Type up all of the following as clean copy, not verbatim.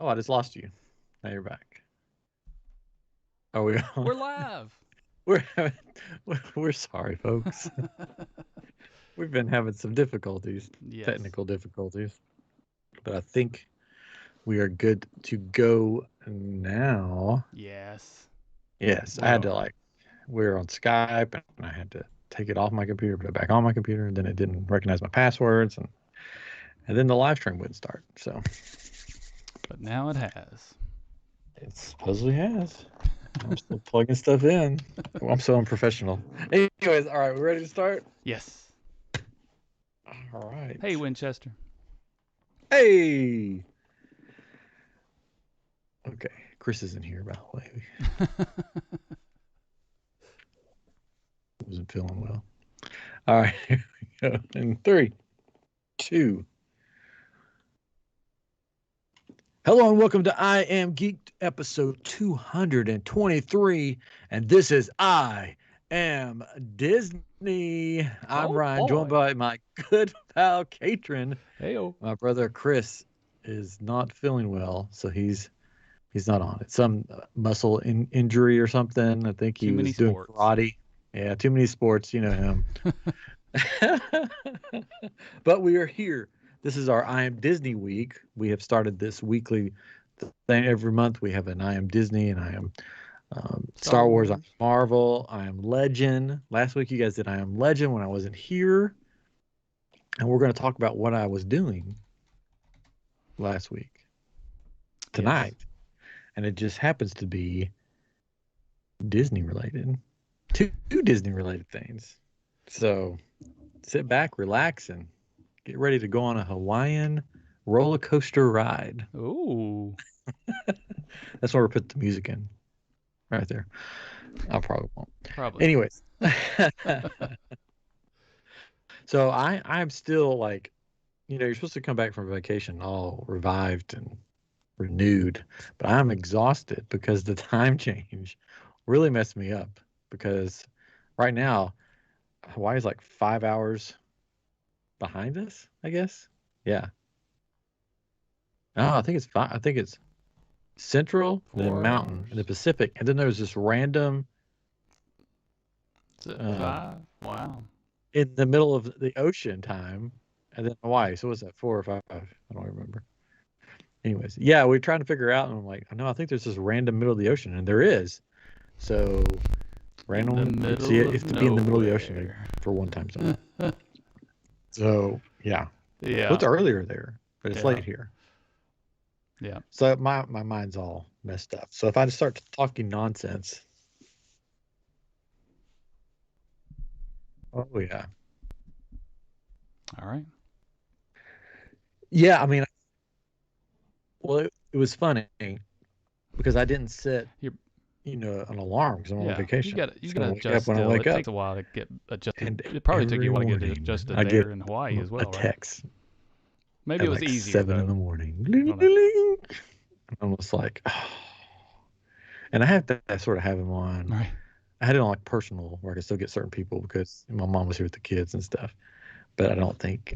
Oh, I just lost you. Now you're back. Are we on? We're live. We're having, we're sorry, folks. We've been having some difficulties, Yes. technical difficulties, but I think we are good to go now. Yes. Yes, I We had to are. we were on Skype and I had to take it off my computer, put it back on my computer, and then it didn't recognize my passwords, and then the live stream wouldn't start. So But now it has. it supposedly has. I'm still plugging stuff in. Oh, I'm so unprofessional. Anyways, all right, we ready to start? Yes. All right. Hey, Winchester. Hey. Okay, Chris isn't here, by the way. He wasn't feeling well. All right, here we go. In 3, 2. Hello and welcome to I Am Geek episode 223, and this is I Am Disney. I'm Oh Ryan, joined boy. by my good pal Katrin. Heyo. My brother Chris is not feeling well, so he's not on. It's some muscle injury or something. I think Too he many was doing sports. karate. Yeah, too many sports, you know him. But we are here. This is our I Am Disney week. We have started this weekly thing every month. We have an I Am Disney and I Am Star Star Wars, I Am Wars. Marvel, I Am Legend. Last week you guys did I Am Legend when I wasn't here. And we're going to talk about what I was doing last week, Yes. tonight. And it just happens to be Disney related. Two Disney related things. So sit back, relax, and get ready to go on a Hawaiian roller coaster ride. Ooh. That's where we put the music in, right there. I probably won't. Probably not. Anyways, so I'm still like, you're supposed to come back from vacation all revived and renewed, but I'm exhausted because the time change really messed me up. Because right now Hawaii's like 5 hours behind us, I guess. Yeah. Oh, I think it's five. I think it's Central, then 4 hours. Mountain, and the Pacific, and then there's this random Is it um, 5? Wow. in the middle of the ocean time, and then Hawaii. So what's that, 4 or 5? I don't remember. Anyways, yeah, we're trying to figure out, and I'm like, no, I think there's this random middle of the ocean, and there is. So In the random, so you middle have of to be in the middle of the ocean nowhere. for one time zone. So yeah, so Yeah. it's earlier there, but it's Yeah. late here. Yeah. So my mind's all messed up. So if I just start talking nonsense, oh yeah, All right. yeah. I mean, well, it was funny because I didn't set, You're, an alarm because I'm on yeah. You vacation. got you Just got to gonna wake up adjust when I still. wake It up, takes a while to get adjusted. and It probably took you every a while to get morning adjusted I there get in Hawaii as a well, right? text Maybe at it was like easier 7 in though. the morning. I Ling, don't know. ling, ling. I'm just like, oh. And I have to sort of have him on. Right. I had it on like personal where I could still get certain people because my mom was here with the kids and stuff. But I don't think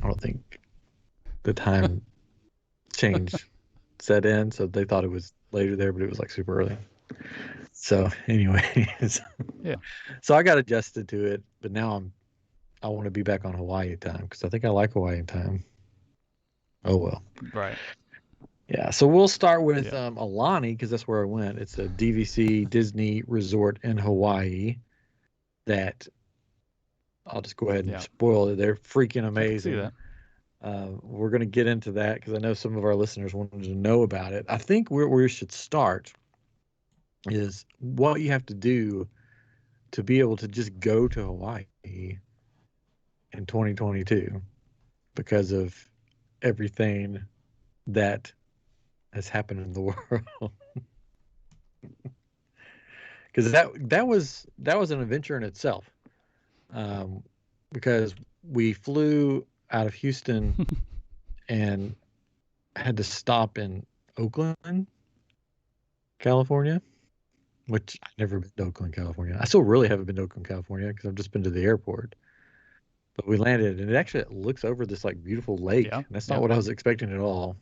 the time change set in, so they thought it was later there, but it was like super early. So, anyways, Yeah. so I got adjusted to it, but now I want to be back on Hawaii time because I think I like Hawaiian time. Oh well, Right. yeah. So we'll start with Yeah. Aulani because that's where I went. It's a DVC Disney resort in Hawaii that I'll just go ahead and Yeah. spoil it. They're freaking I can see amazing. that. We're going to get into that because I know some of our listeners wanted to know about it. I think where we should start is what you have to do to be able to just go to Hawaii in 2022 because of everything that has happened in the world. Because that was an adventure in itself. Um, because we flew out of Houston and had to stop in Oakland, California, which I've never been to Oakland, California. I still really haven't been to Oakland, California because I've just been to the airport. But we landed, and it looks over this like beautiful lake, Yeah. and that's not Yeah. what I was expecting at all,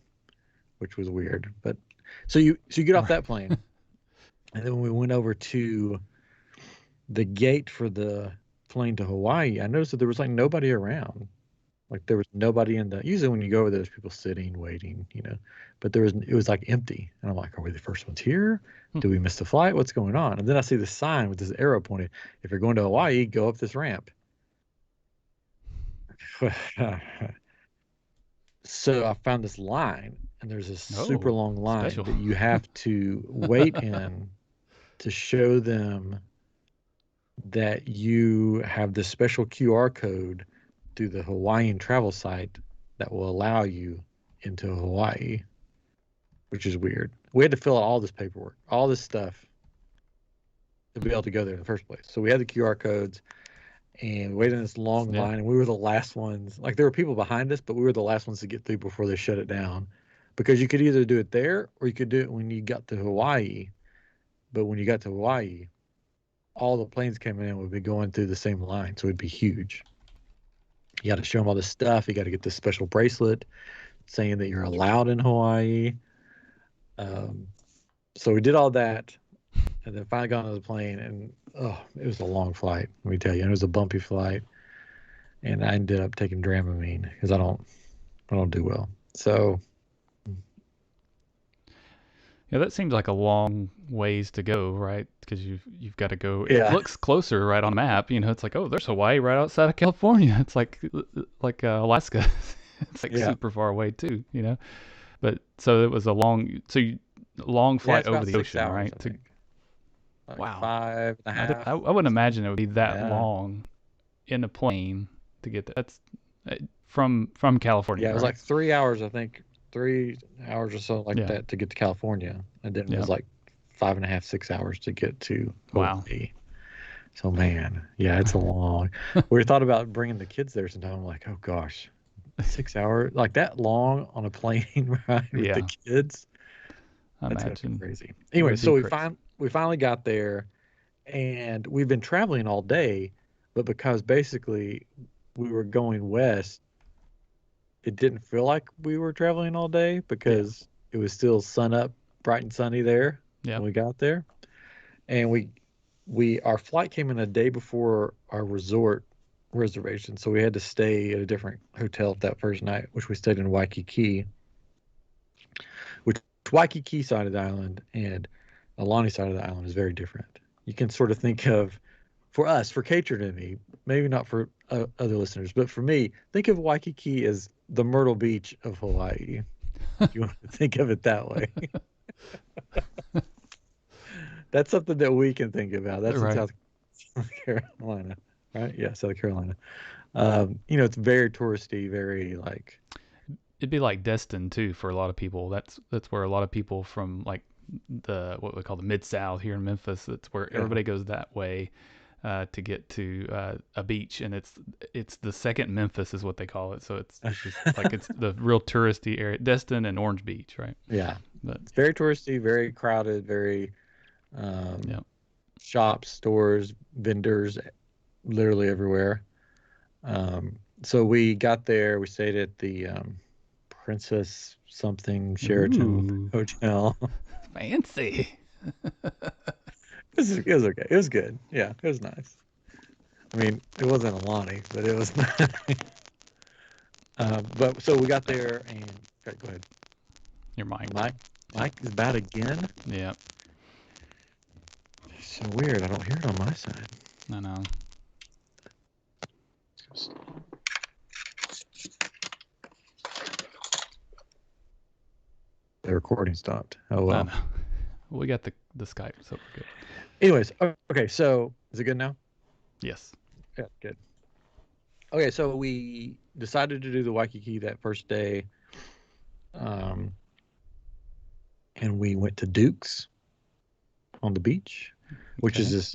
which was weird. But So you get off that plane, and then when we went over to the gate for the plane to Hawaii, I noticed that there was like nobody around. Like there was nobody in the. Usually when you go over there, there's people sitting, waiting, But it was like empty, and I'm like, are we the first ones here? Did we miss the flight? What's going on? And then I see the sign with this arrow pointed. If you're going to Hawaii, go up this ramp. So I found this line, and there's a super long line special. that you have to wait in to show them that you have this special QR code through the Hawaiian travel site that will allow you into Hawaii, which is weird. We had to fill out all this paperwork, all this stuff to be able to go there in the first place. So we had the QR codes and we waited in this long line, and we were the last ones. Like there were people behind us, but we were the last ones to get through before they shut it down. Because you could either do it there or you could do it when you got to Hawaii. But when you got to Hawaii, all the planes coming in would be going through the same line, so it'd be huge. You got to show them all this stuff. You got to get this special bracelet saying that you're allowed in Hawaii. So we did all that, and then finally got on the plane, and it was a long flight, let me tell you. And it was a bumpy flight, and I ended up taking Dramamine because I don't do well. So yeah, that seems like a long ways to go, right? Because you've got to go. Yeah. It looks closer, right, on the map. It's like, oh, there's Hawaii right outside of California. It's like Alaska. It's like super far away too, But so it was a long flight over the ocean, hours, right? Like wow, 5.5. I wouldn't imagine it would be that long in a plane to get that. That's from California. Yeah, it was right? like 3 hours, I think. 3 hours or so like that to get to California, and then it was like 5.5, 6 hours to get to Hawaii. So man, it's a long. We thought about bringing the kids there sometime. I'm like, oh gosh, 6 hours like that long on a plane ride with the kids. That's gonna be crazy. Anyway, so we finally got there, and we've been traveling all day, but because basically we were going west, it didn't feel like we were traveling all day because it was still sun up, bright and sunny there when we got there. And our flight came in a day before our resort reservation, so we had to stay at a different hotel that first night, which we stayed in Waikiki. Which Waikiki side of the island and Aulani side of the island is very different. You can sort of think of, for us, for Katrin and me, maybe not for other listeners, but for me, think of Waikiki as the Myrtle Beach of Hawaii. You want to think of it that way. That's something that we can think about. That's in South Carolina, right? Yeah, South Carolina. It's very touristy, very like. It'd be like Destin too for a lot of people. That's where a lot of people from like what we call the Mid-South here in Memphis. That's where everybody goes that way to get to a beach, and it's the second Memphis is what they call it. So it's just like it's the real touristy area, Destin and Orange Beach, right? Yeah, but it's very touristy, very crowded, very shops, stores, vendors, literally everywhere. So we got there. We stayed at the Princess something Sheraton Hotel. Fancy. It was okay. It was good. Yeah, it was nice. I mean, it wasn't Aulani, but it was nice. But so we got there and go ahead. Your mic. Mike is bad again. Yeah. It's so weird. I don't hear it on my side. I know. The recording stopped. Oh well. No. We got the Skype, so we're good. Anyways, okay. So is it good now? Yes. Yeah, good. Okay, so we decided to do the Waikiki that first day, and we went to Duke's on the beach, which is this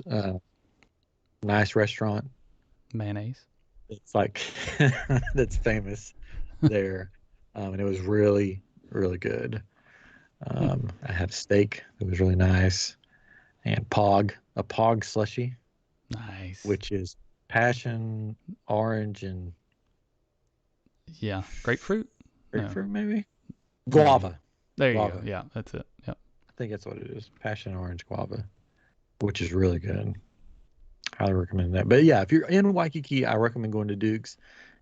nice restaurant. Mayonnaise. It's like that's famous there, and it was really, really good. I had a steak that was really nice, and a Pog slushy. Nice. Which is passion, orange, and grapefruit. Maybe guava. There you go. Guava. Yeah, that's it. Yep. I think that's what it is. Passion orange guava, which is really good. Highly recommend that. But yeah, if you're in Waikiki, I recommend going to Duke's.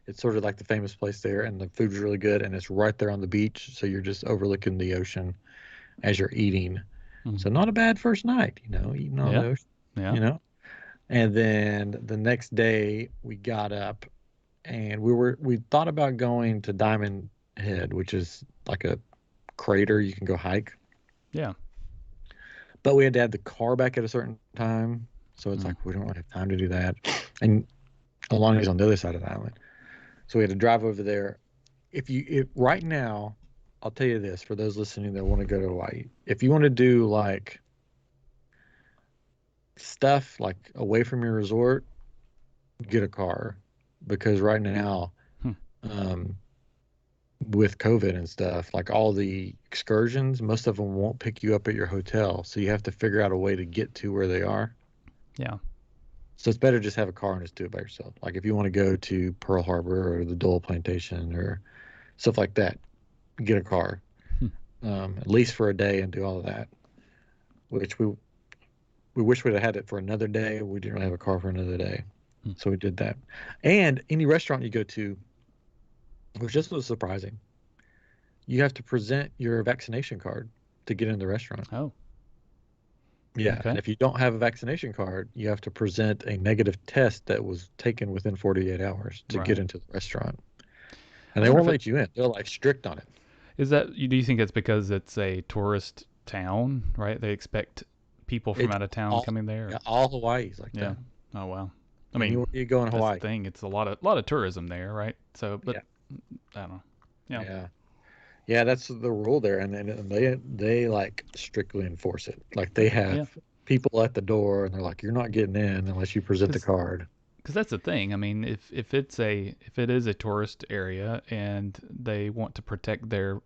It's sort of like the famous place there, and the food's really good, and it's right there on the beach, so you're just overlooking the ocean as you're eating. Mm. So not a bad first night, eating on Yeah. the ocean, Yeah. And then the next day we got up and we thought about going to Diamond Head, which is like a crater you can go hike. Yeah. But we had to have the car back at a certain time, so it's Mm. like we don't really have time to do that. And Aulani is on the other side of the island, so we had to drive over there. If right now, I'll tell you this for those listening that want to go to Hawaii, if you want to do like stuff like away from your resort, get a car because right now, Hmm. with COVID and stuff, like all the excursions, most of them won't pick you up at your hotel, so you have to figure out a way to get to where they are. Yeah. So it's better just have a car and just do it by yourself. Like if you want to go to Pearl Harbor or the Dole Plantation or stuff like that, get a car, Hmm. at least for a day and do all of that. Which we wish we'd have had it for another day. We didn't really have a car for another day, Hmm. so we did that. And any restaurant you go to, which just was surprising, you have to present your vaccination card to get in the restaurant. Oh. Yeah, Okay. and if you don't have a vaccination card, you have to present a negative test that was taken within 48 hours to get Right. into the restaurant. I And they wonder won't if it let you in. They're like strict on it. is that. Do you think it's because it's a tourist town, right? They expect people from It's out of town all, coming there. yeah, all Hawaii's like Yeah. that. Oh wow. I mean, Anywhere you go in that's the Hawaii. thing. It's a lot of tourism there, right? So, but Yeah. I don't know. Yeah. Yeah. Yeah, that's the rule there, and then they like strictly enforce it. Like they Yeah. have people at the door, and they're like, "You're not getting in unless you present the Because card." that's the thing. I mean, if it is a tourist area and they want to protect the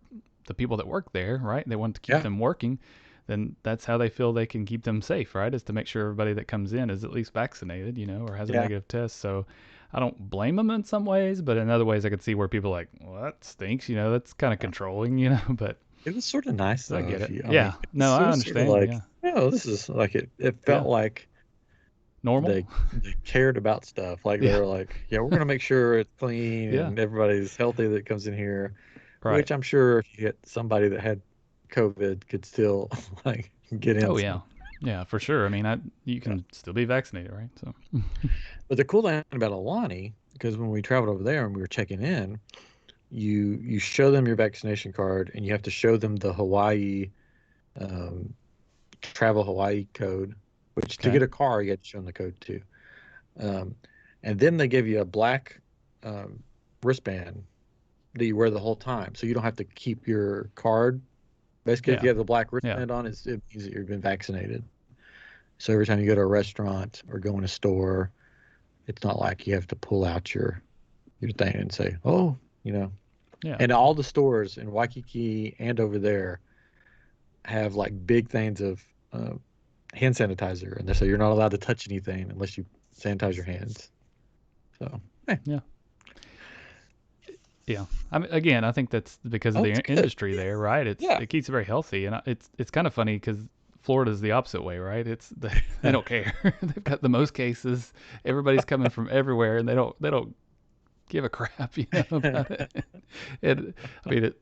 people that work there, right? They want to keep Yeah, them working, then that's how they feel they can keep them safe, right? Is to make sure everybody that comes in is at least vaccinated, or has a yeah. negative test. So I don't blame them in some ways, but in other ways I could see where people are like, well, that stinks, that's kind of controlling, but It was sort of nice I though. get If it. you, I mean, Yeah. No, it I was sort of understand. like, Yeah. this is like it Yeah. felt like Normal. they cared about stuff. Like they Yeah. were like, "Yeah, we're gonna make sure it's clean Yeah. and everybody's healthy that comes in here." Right. Which I'm sure if you get somebody that had COVID could still like get in Oh yeah. some. Yeah, for sure. I mean, you can still be vaccinated, right? So. But the cool thing about Aulani, because when we traveled over there and we were checking in, you show them your vaccination card and you have to show them the Hawaii um, travel Hawaii code, which to Okay. get a car you have to show them the code too. Um, and then they give you a black um, wristband that you wear the whole time, so you don't have to keep your card. Basically, if Yeah. you have the black Yeah. wristband on, it means that you've been vaccinated. So every time you go to a restaurant or go in a store, it's not like you have to pull out your thing and say, "Oh, you know." Yeah. And all the stores in Waikiki and over there have like big things of uh, hand sanitizer, and they say you're not allowed to touch anything unless you sanitize your hands. So, Yeah. Yeah. I mean, again, I think that's because of oh, the it's good. industry there, right? Yeah. It keeps it very healthy, and it's kind of funny because Florida's the opposite way, right? They don't care. They've got the most cases. Everybody's coming from everywhere, and they don't give a crap, about it. I mean,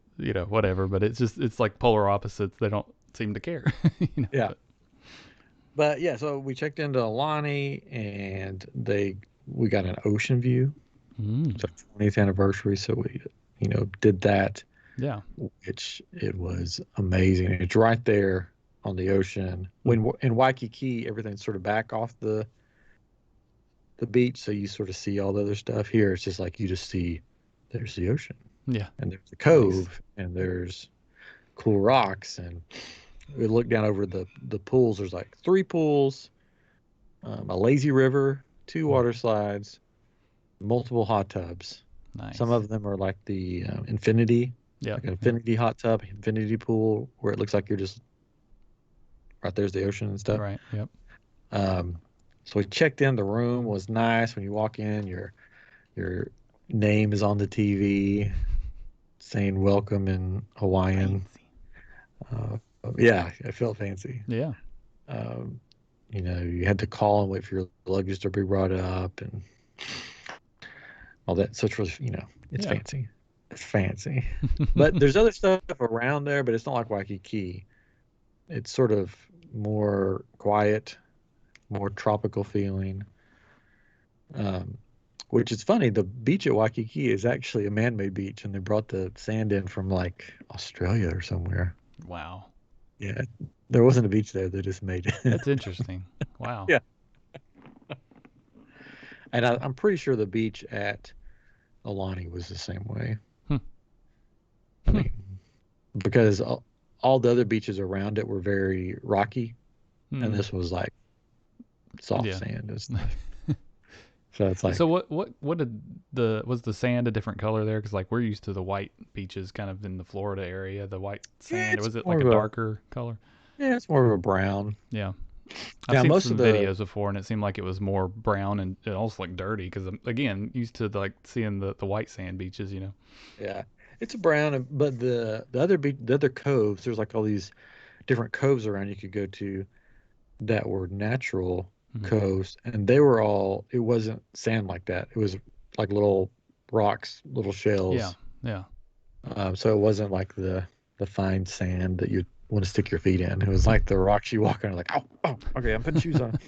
whatever. But it's like polar opposites. They don't seem to care, Yeah. But yeah, so we checked into Aulani and we got an ocean view. Mm, It's our 20th anniversary, so we did that, yeah. which it was amazing. It's right there on the ocean. Mm, When in Waikiki, everything's sort of back off the beach, so you sort of see all the other stuff. Here, it's just like you just see there's the ocean yeah. and there's the Nice. cove and there's cool rocks, and we look down over the pools. There's like three pools, a lazy river, two Mm, water slides, multiple hot tubs. Some nice. of them are like the infinity, Yep. like an Yep. infinity hot tub, infinity pool, where it looks like you're just right there's the ocean and stuff. Right. Yep. Um, so we checked in. The room was nice. When you walk in, your name is on the TV saying welcome in Hawaiian. Fancy. Uh, yeah, it felt fancy. Yeah. Um, you had to call and wait for your luggage to be brought up and all that. So it's really, it's Yeah. fancy. It's fancy. But there's other stuff around there, but it's not like Waikiki. It's sort of more quiet, more tropical feeling. Um, which is funny. The beach at Waikiki is actually a man-made beach, and they brought the sand in from like Australia or somewhere. Wow. Yeah, there wasn't a beach there. They just made it. That's interesting. Wow. Yeah, and I'm pretty sure the beach at Aulani was the same way. Hmm. I Hmm. mean, because all the other beaches around it were very rocky, and Hmm. this was like soft Yeah. sand and stuff. So it's like, So what did was the sand a different color there? Because like we're used to the white beaches, kind of in the Florida area, the white yeah, sand. Or it's was it more like a of a darker color? yeah, it's more of a brown. Yeah. I've Now seen most of some the videos before, and it seemed like it was more brown and it also looked dirty. Because I'm again used to like seeing the white sand beaches. yeah, it's a brown, but the other the other coves, there's like all these different coves around you could go to that were natural Hmm. coves, and they were all. It wasn't sand like that. It was like little rocks, little Yeah. shells. Yeah. So it wasn't like the fine sand that you want to stick your feet in. It was like the rocks you walk on, like, oh, oh, okay, I'm putting shoes on.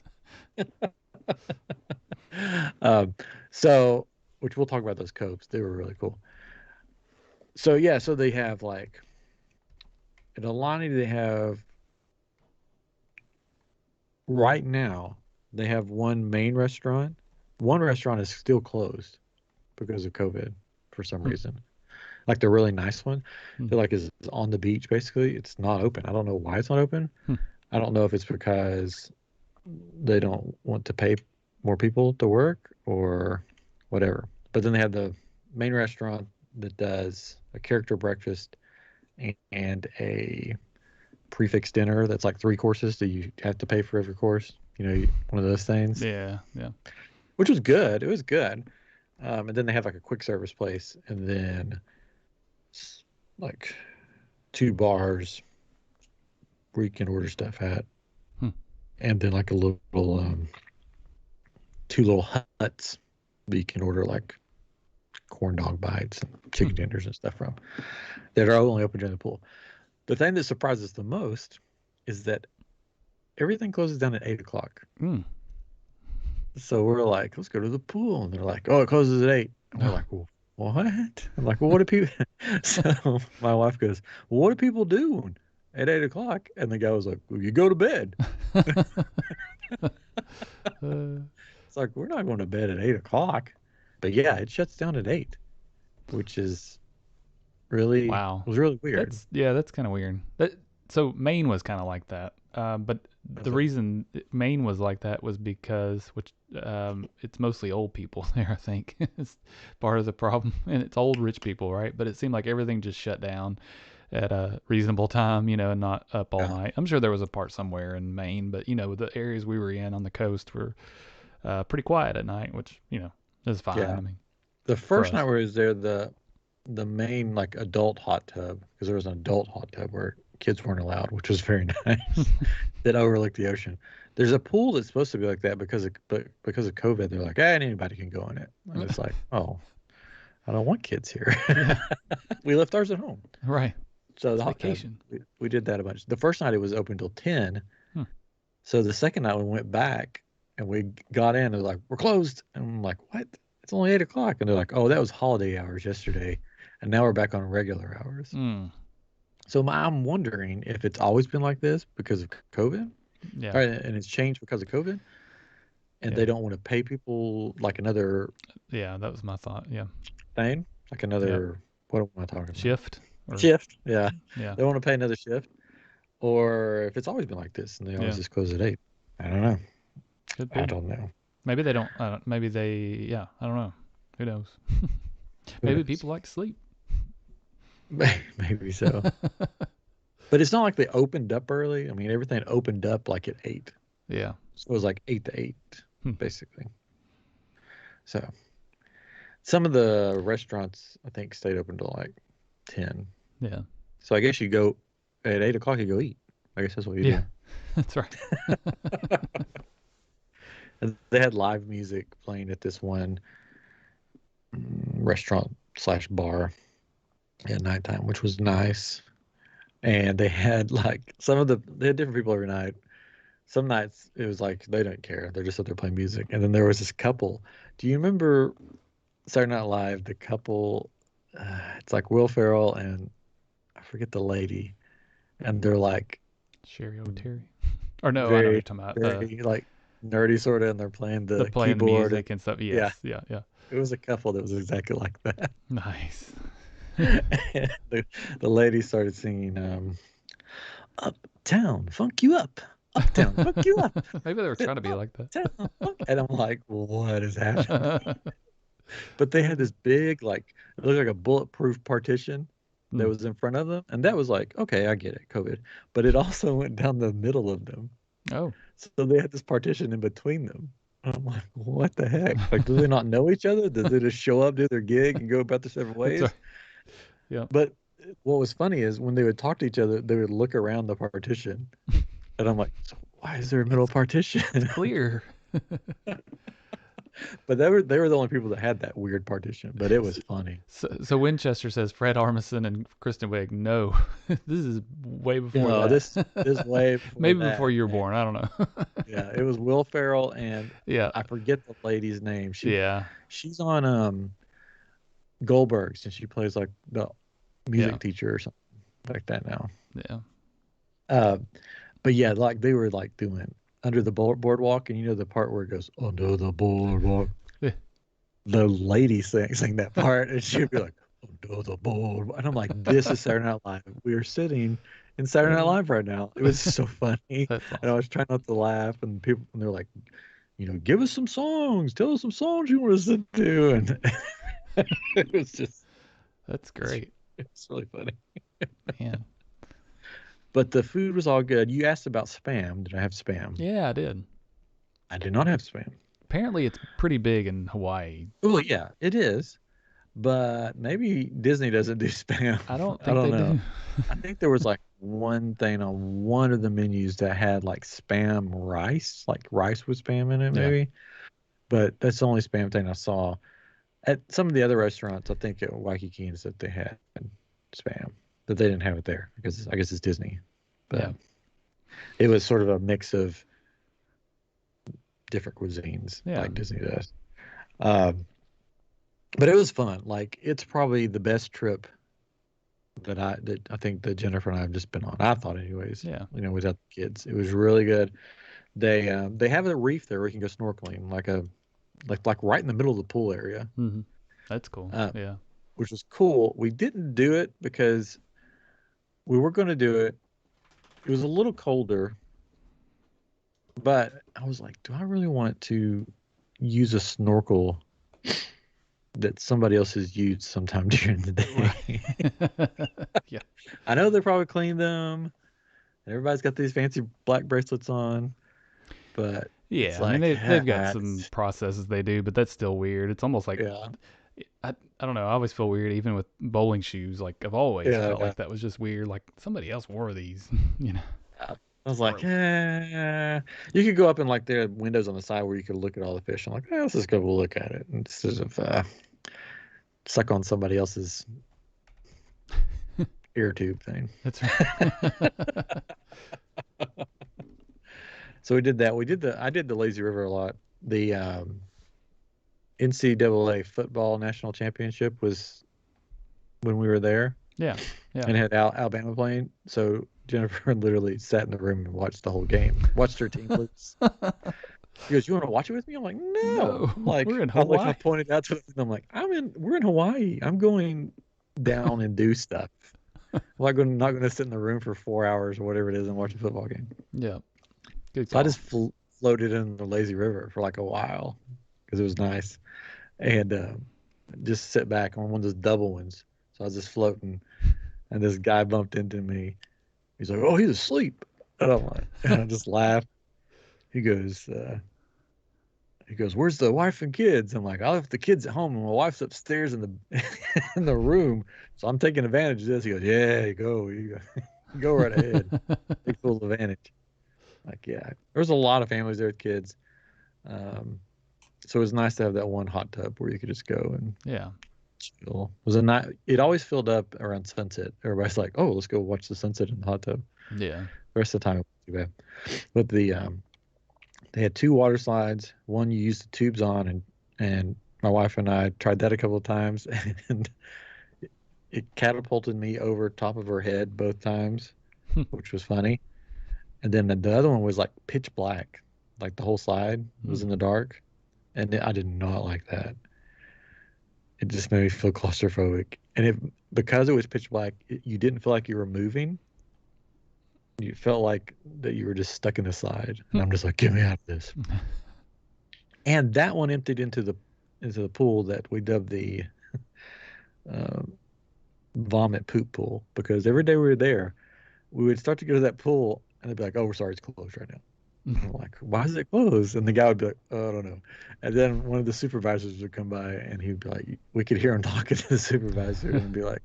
Um, so, which we'll talk about those coves. They were really cool. So yeah, so they have like at Aulani, they have right now they have one main restaurant. One restaurant is still closed because of COVID for some Hmm. reason. Like the really nice one, Hmm. they're like is on the beach basically. It's not open. I don't know why it's not open. Hmm. I don't know if it's because they don't want to pay more people to work or whatever. But then they have the main restaurant that does a character breakfast and a prefix dinner that's like 3 courses that you have to pay for every course. One of those things, Yeah. Yeah. which was good. It was good. And then they have like a quick service place, and then like 2 bars where you can order stuff at, Hmm. and then like a little 2 little huts that you can order like corn dog bites and Hmm. chicken tenders and stuff from that are only open during the pool. The thing that surprises the most is that everything closes down at 8 o'clock. Hmm. So we're like, let's go to the pool. And they're like, oh, it closes at 8. And we're like, well, what? I'm like, well, what do people? So my wife goes, well, what do people do at 8 o'clock? And the guy was like, well, you go to bed. It's like, we're not going to bed at 8 o'clock. But yeah, it shuts down at 8, which is Wow. was really weird. That's kind of weird. So Maine was kind of like that. But the So, reason Maine was like that was because it's mostly old people there, I think. It's part of the problem. And it's old rich people, right? But it seemed like everything just shut down at a reasonable time, and not up all yeah. night. I'm sure there was a part somewhere in Maine, but the areas we were in on the coast were pretty quiet at night, which, is fine. Yeah. I mean, The for first night us. we was there, the main like adult hot tub, because there was an adult hot tub where kids weren't allowed, which was very nice. That overlooked the ocean. There's a pool that's supposed to be like that but because of COVID, they're like, anybody can go in it. And it's like, oh, I don't want kids here. Yeah, We left ours at home. right. So It's the hot tub, vacation. we did that a bunch. The first night it was open till 10. Hmm. So the second night we went back and we got in and they're like, we're closed. And I'm like, what? It's only 8 o'clock. And they're like, oh, that was holiday hours yesterday. And now we're back on regular hours. Mm, So I'm wondering if it's always been like this because of COVID, yeah, right? And it's changed because of COVID, and yeah, they don't want to pay people like another yeah. That was my thought. Yeah, thing, like yeah. another, what am I talking about? Shift or Shift. Yeah. yeah, They want to pay another shift, or if it's always been like this and they always yeah. just close at 8. I don't know. Could I be. don't know. Maybe they don't. Maybe they. Yeah, I don't know. Who knows? Who Maybe knows? people like to sleep. Maybe so. But it's not like they opened up early. I mean, everything opened up like at 8. Yeah. So it was like 8 to 8, Hmm. basically. So some of the restaurants, I think, stayed open till like 10. Yeah. So I guess you go, at 8 o'clock you go eat. I guess that's what you Yeah, do. that's right. And they had live music playing at this one restaurant slash bar at nighttime, which was nice. And they had like they had different people every night. Some nights it was like they don't care. They're just out there playing music. And then there was this couple. Do you remember Saturday Night Live? The couple, it's like Will Ferrell and I forget the lady, and they're like Sherry O'Terry. Or no, I know what very, you're talking about. very like nerdy sort of, and they're playing The the playing the keyboard. music and stuff. Yeah, Yes, yeah, yeah. it was a couple that was exactly like that. Nice. And the lady started singing Uptown, funk you up. Uptown, funk you up. Maybe they were trying to be like Uptown, funk. And I'm like, what is happening? that. But they had this big, like, it looked like a bulletproof partition that Hmm. was in front of them. And that was like, okay, I get it, COVID. But it also went down the middle of them. Oh, So they had this partition in between them. And I'm like, what the heck? Like, do they not know each other? Did they just show up, do their gig, and go about their separate ways? right. Yeah. But what was funny is when they would talk to each other, they would look around the partition. And I'm like, so why is there a middle partition? Clear. But they were the only people that had that weird partition. But it was funny. So Winchester says Fred Armisen and Kristen Wiig. No, this is way before No, that. this way before Maybe that, before you were man. born. I don't know. Yeah, it was Will Ferrell and Yeah. I forget the lady's name. Yeah. She's on Goldberg's and she plays like the music Yeah. teacher or something like that now. Yeah. But yeah, like they were like doing Under the Boardwalk, and you know the part where it goes under the boardwalk. Yeah. The lady sing that part, and she'd be like under the boardwalk, and I'm like, this is Saturday Night Live. We are sitting in Saturday Night Live right now. It was so funny, That's and I was trying not to laugh, and they're like, you know, give us some songs, tell us some songs you want us to do, and it was just That's great. it's really funny. Man. But the food was all good. You asked about spam. Did I have spam? Yeah, I did. I did not have spam. Apparently, it's pretty big in Hawaii. Well, yeah, it is. But maybe Disney doesn't do spam. I don't I think don't they know. do. I think there was like one thing on one of the menus that had like spam rice, like rice with spam in it, Yeah. maybe. But that's the only spam thing I saw. At some of the other restaurants, I think at Waikiki and stuff, they had spam, but they didn't have it there because I guess it's Disney. But Yeah. it was sort of a mix of different cuisines, Yeah. like Disney does. But it was fun. Like it's probably the best trip that I think that Jennifer and I have just been on. I thought, anyways. Yeah. You know, without the kids, it was really good. They have a reef there where you can go snorkeling, like right in the middle of the pool area, Hmm. That's cool. Yeah. which was cool. We didn't do it because we were going to do it. It was a little colder, but I was like, do I really want to use a snorkel that somebody else has used sometime during the day? Yeah. I know they probably clean them. Everybody's got these fancy black bracelets on, but Yeah. it's I mean, like, they've got some processes they do, but that's still weird. It's almost like yeah, I don't know. I always feel weird, even with bowling shoes. Like I've always felt yeah. like that was just weird. Like somebody else wore these, you know. I was like, you could go up and like there are windows on the side where you could look at all the fish. I'm like, let's just go look at it instead of suck on somebody else's ear tube thing. That's right. So we did that. I did the lazy river a lot. The NCAA football national championship was when we were there, Yeah. Yeah. and had Alabama playing. So Jennifer literally sat in the room and watched the whole game. Watched her team lose. She goes, "You want to watch it with me?" I'm like, "No." No, I'm like, we're in I Hawaii. pointed out to them. I'm like, we're in Hawaii. I'm going down and do stuff. I'm not going to sit in the room for 4 hours or whatever it is and watch a football game. Yeah. Good So I call. just floated in the lazy river for like a while because it was nice, and just sit back on one of those double ones. So I was just floating, and this guy bumped into me. He's like, "Oh, he's asleep," and I'm like, and I just laughed. He goes, "Where's the wife and kids?" I'm like, "I left the kids at home, and my wife's upstairs in the in the room, so I'm taking advantage of this." He goes, "Yeah, you go." Go right ahead. Take full advantage. Like, yeah, there was a lot of families there with kids. Um, so it was nice to have that one hot tub where you could just go and Yeah. chill. It was a night. It always filled up around sunset. Everybody's like, "Oh, let's go watch the sunset in the hot tub." Yeah. The rest of the time, it wasn't too bad. But they had two water slides. One you used the tubes on, and my wife and I tried that a couple of times, and it catapulted me over top of her head both times, which was funny. And then the other one was like pitch black, like the whole slide was in the dark, and I did not like that. It just made me feel claustrophobic, and because it was pitch black, you didn't feel like you were moving. You felt like that you were just stuck in the slide, and I'm just like, get me out of this. And that one emptied into the pool that we dubbed the uh, vomit poop pool, because every day we were there, we would start to go to that pool, and they'd be like, "Oh, we're sorry, it's closed right now." And I'm like, "Why is it closed?" And the guy would be like, "Oh, I don't know." And then one of the supervisors would come by, and he'd be like, we could hear him talking to the supervisor, and be like,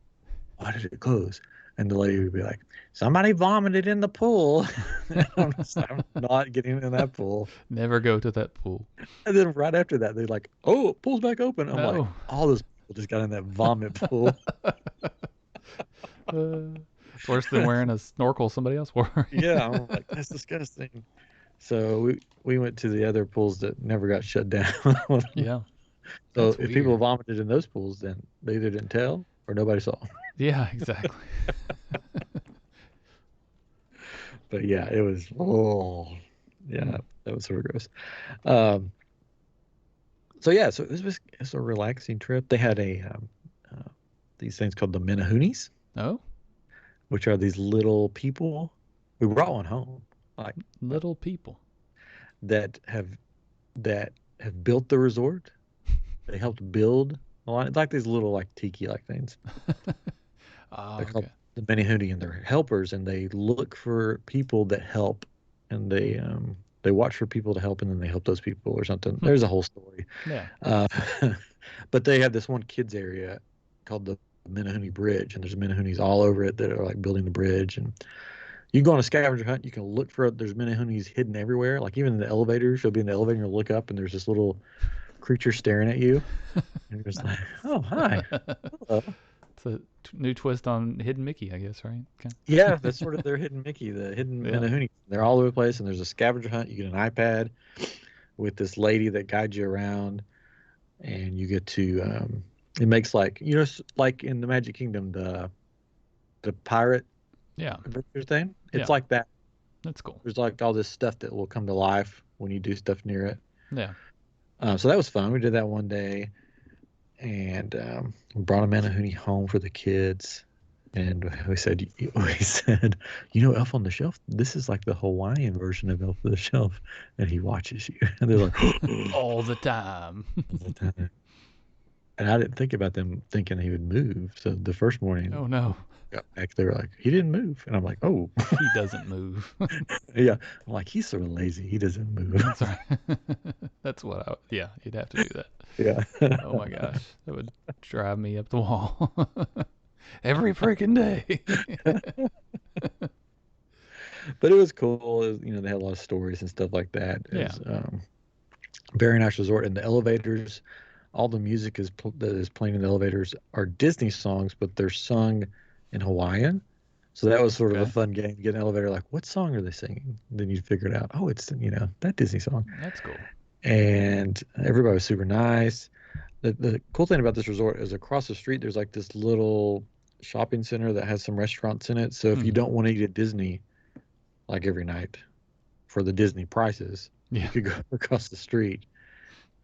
"Why did it close?" And the lady would be like, "Somebody vomited in the pool." I'm not getting in that pool. Never go to that pool. And then right after that, they're like, "Oh, pool's back open." I'm like, No. all those people just got in that vomit pool. It's worse than wearing a snorkel somebody else wore. Yeah, I'm like, that's disgusting. So we went to the other pools that never got shut down. Yeah. So That's if people weird. vomited in those pools, then they either didn't tell or nobody saw. Yeah, exactly. But yeah, it was yeah, that was sort of gross. Um, so yeah, so it's a relaxing trip. They had uh, these things called the Menahoonies, Oh, which are these little people. We brought one home, like uh, little people. that that have built the resort. They helped build a lot, like these little like tiki like things. Oh, They're called okay. the Benihudi, and they're helpers, and they look for people that help, and they watch for people to help, and then they help those people or something. There's a whole story. Yeah. Uh, but they have this one kids area called the Menahuni Bridge, and there's Menahunis all over it that are like building the bridge. And you go on a scavenger hunt, you can look for there's Menahunis hidden everywhere. Like even in the elevators, you'll be in the elevator and you'll look up, and there's this little creature staring at you. And you're just like, oh hi. Hello. It's a new twist on Hidden Mickey, I guess, right? Okay. Yeah, that's sort of their hidden Mickey, the hidden Yeah. Menahuni. They're all over the place, and there's a scavenger hunt. You get an iPad with this lady that guides you around, and you get to. It makes like like in the Magic Kingdom, the pirate Yeah. adventure thing. Yeah. It's like that. That's cool. There's like all this stuff that will come to life when you do stuff near it. Yeah. So that was fun. We did that one day, and we brought a Menahuni home for the kids. And we said, Elf on the Shelf, this is like the Hawaiian version of Elf on the Shelf. And he watches you. And they're like, All the time. all the time. And I didn't think about them thinking he would move. So the first morning Oh no. I got back, they were like, he didn't move. And I'm like, oh, He doesn't move. yeah. I'm like, he's so lazy. He doesn't move. That's right. That's what yeah, you'd have to do that. Yeah. Oh my gosh. That would drive me up the wall. Every freaking day. But it was cool. They had a lot of stories and stuff like that. Yeah. Very nice resort. And the elevators, all the music that is playing in the elevators are Disney songs, but they're sung in Hawaiian. So that was sort of a Okay. fun game. Get an elevator, like, what song are they singing? Then you figure it out. Oh, it's that Disney song. That's cool. And everybody was super nice. The cool thing about this resort is across the street there's like this little shopping center that has some restaurants in it. So if you don't want to eat at Disney like every night for the Disney prices, you Yeah. could go across the street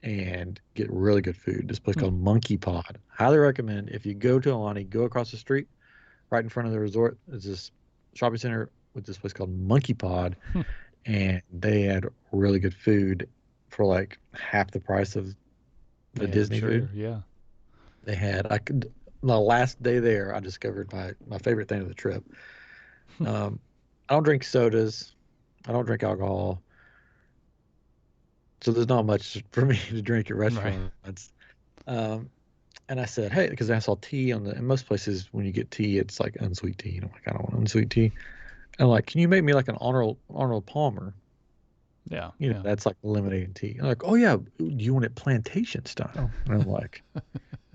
and get really good food. This place called Monkey Pod. Highly recommend. If you go to Aulani, go across the street, right in front of the resort. There's this shopping center with this place called Monkey Pod, and they had really good food for like half the price of the Yeah, Disney sure. food. Yeah. They had the last day there, I discovered my favorite thing of the trip. I don't drink sodas. I don't drink alcohol. So there's not much for me to drink at Right. restaurants. Um, And I said, hey, because I saw tea in most places when you get tea, it's like unsweet tea. And I'm like, I don't want unsweet tea. And I'm like, can you make me like an Arnold Palmer? Yeah. You know, Yeah. that's like lemonade and tea. And they're like, oh yeah, do you want it plantation style? And I'm like,